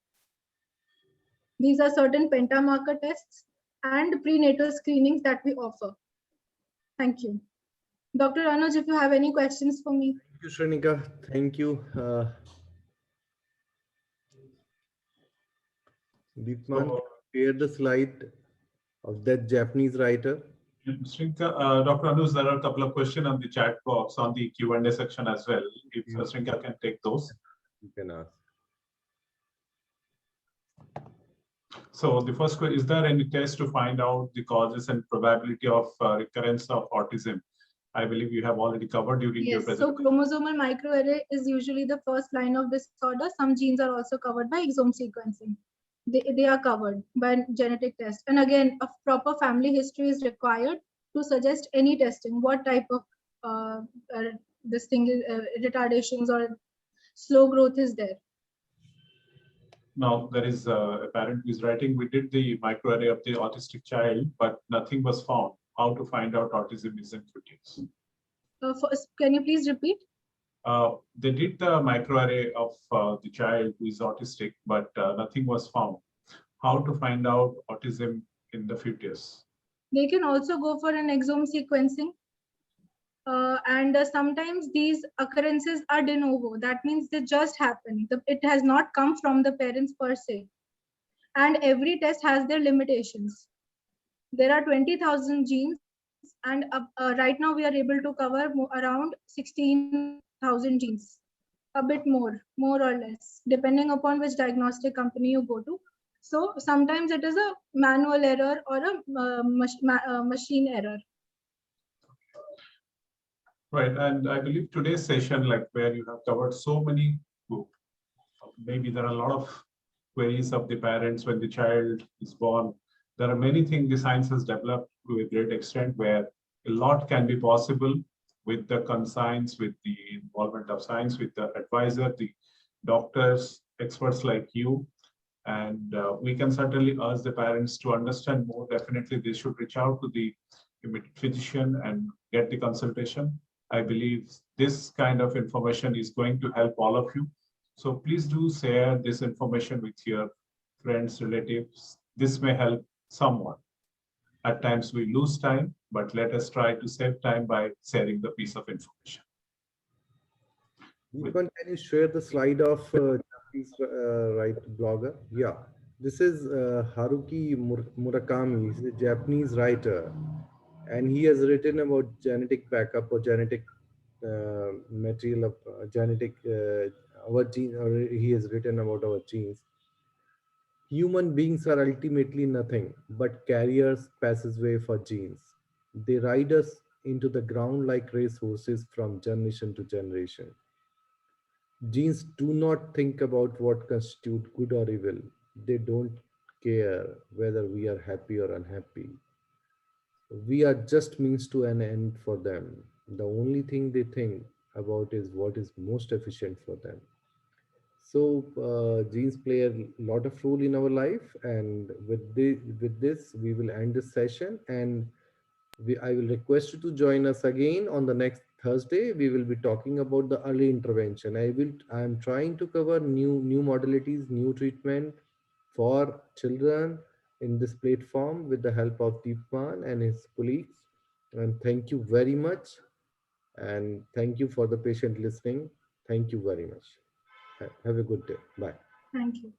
These are certain pentamarker tests and prenatal screenings that we offer. Thank you. Dr. Anuj, if you have any questions for me. Thank you, Shrenika. Thank you. Deepman, share the slide of that Japanese writer. Shrinka, Dr. Anuj, there are a couple of questions on the chat box on the Q&A section as well. If Shrinka can take those. You can ask. So the first question, is there any test to find out the causes and probability of recurrence of autism? I believe you have already covered during your Yes, so presentation. chromosomal microarray is usually the first line of disorder. Some genes are also covered by exome sequencing. They are covered by genetic test. And again, a proper family history is required to suggest any testing, what type of this thing is, retardations or slow growth is there. Now, there is a parent who is writing, we did the microarray of the autistic child, but nothing was found. How to find out autism is in 50s? Can you please repeat? They did the microarray of the child who is autistic, but nothing was found. How to find out autism in the fetus? They can also go for an exome sequencing. And sometimes these occurrences are de novo. That means they just happen. It has not come from the parents per se. And every test has their limitations. There are 20,000 genes, and right now we are able to cover around 16,000 genes, a bit more or less, depending upon which diagnostic company you go to. So sometimes it is a manual error or a machine error. Right, and I believe today's session, like where you have covered so many, maybe there are a lot of queries of the parents when the child is born. There are many things the science has developed to a great extent where a lot can be possible with the conscience, with the involvement of science, with the advisor, the doctors, experts like you. And we can certainly urge the parents to understand more. Definitely, they should reach out to the physician and get the consultation. I believe this kind of information is going to help all of you. So please do share this information with your friends, relatives. This may help someone. At times we lose time, but let us try to save time by sharing the piece of information. Deepan, can you share the slide of Japanese blogger? Yeah, this is Haruki Murakami. He's a Japanese writer, and he has written about genetic backup or genetic material of genetic our gene, or he has written about our genes. Human beings are ultimately nothing but carriers, passageway for genes. They ride us into the ground like racehorses from generation to generation. Genes do not think about what constitutes good or evil. They don't care whether we are happy or unhappy. We are just means to an end for them. The only thing they think about is what is most efficient for them. So genes play a lot of role in our life, and with this, we will end this session. And I will request you to join us again on the next Thursday. We will be talking about the early intervention. I am trying to cover new modalities, new treatment for children in this platform with the help of Deepman and his colleagues. And thank you very much. And thank you for the patient listening. Thank you very much. Have a good day. Bye. Thank you.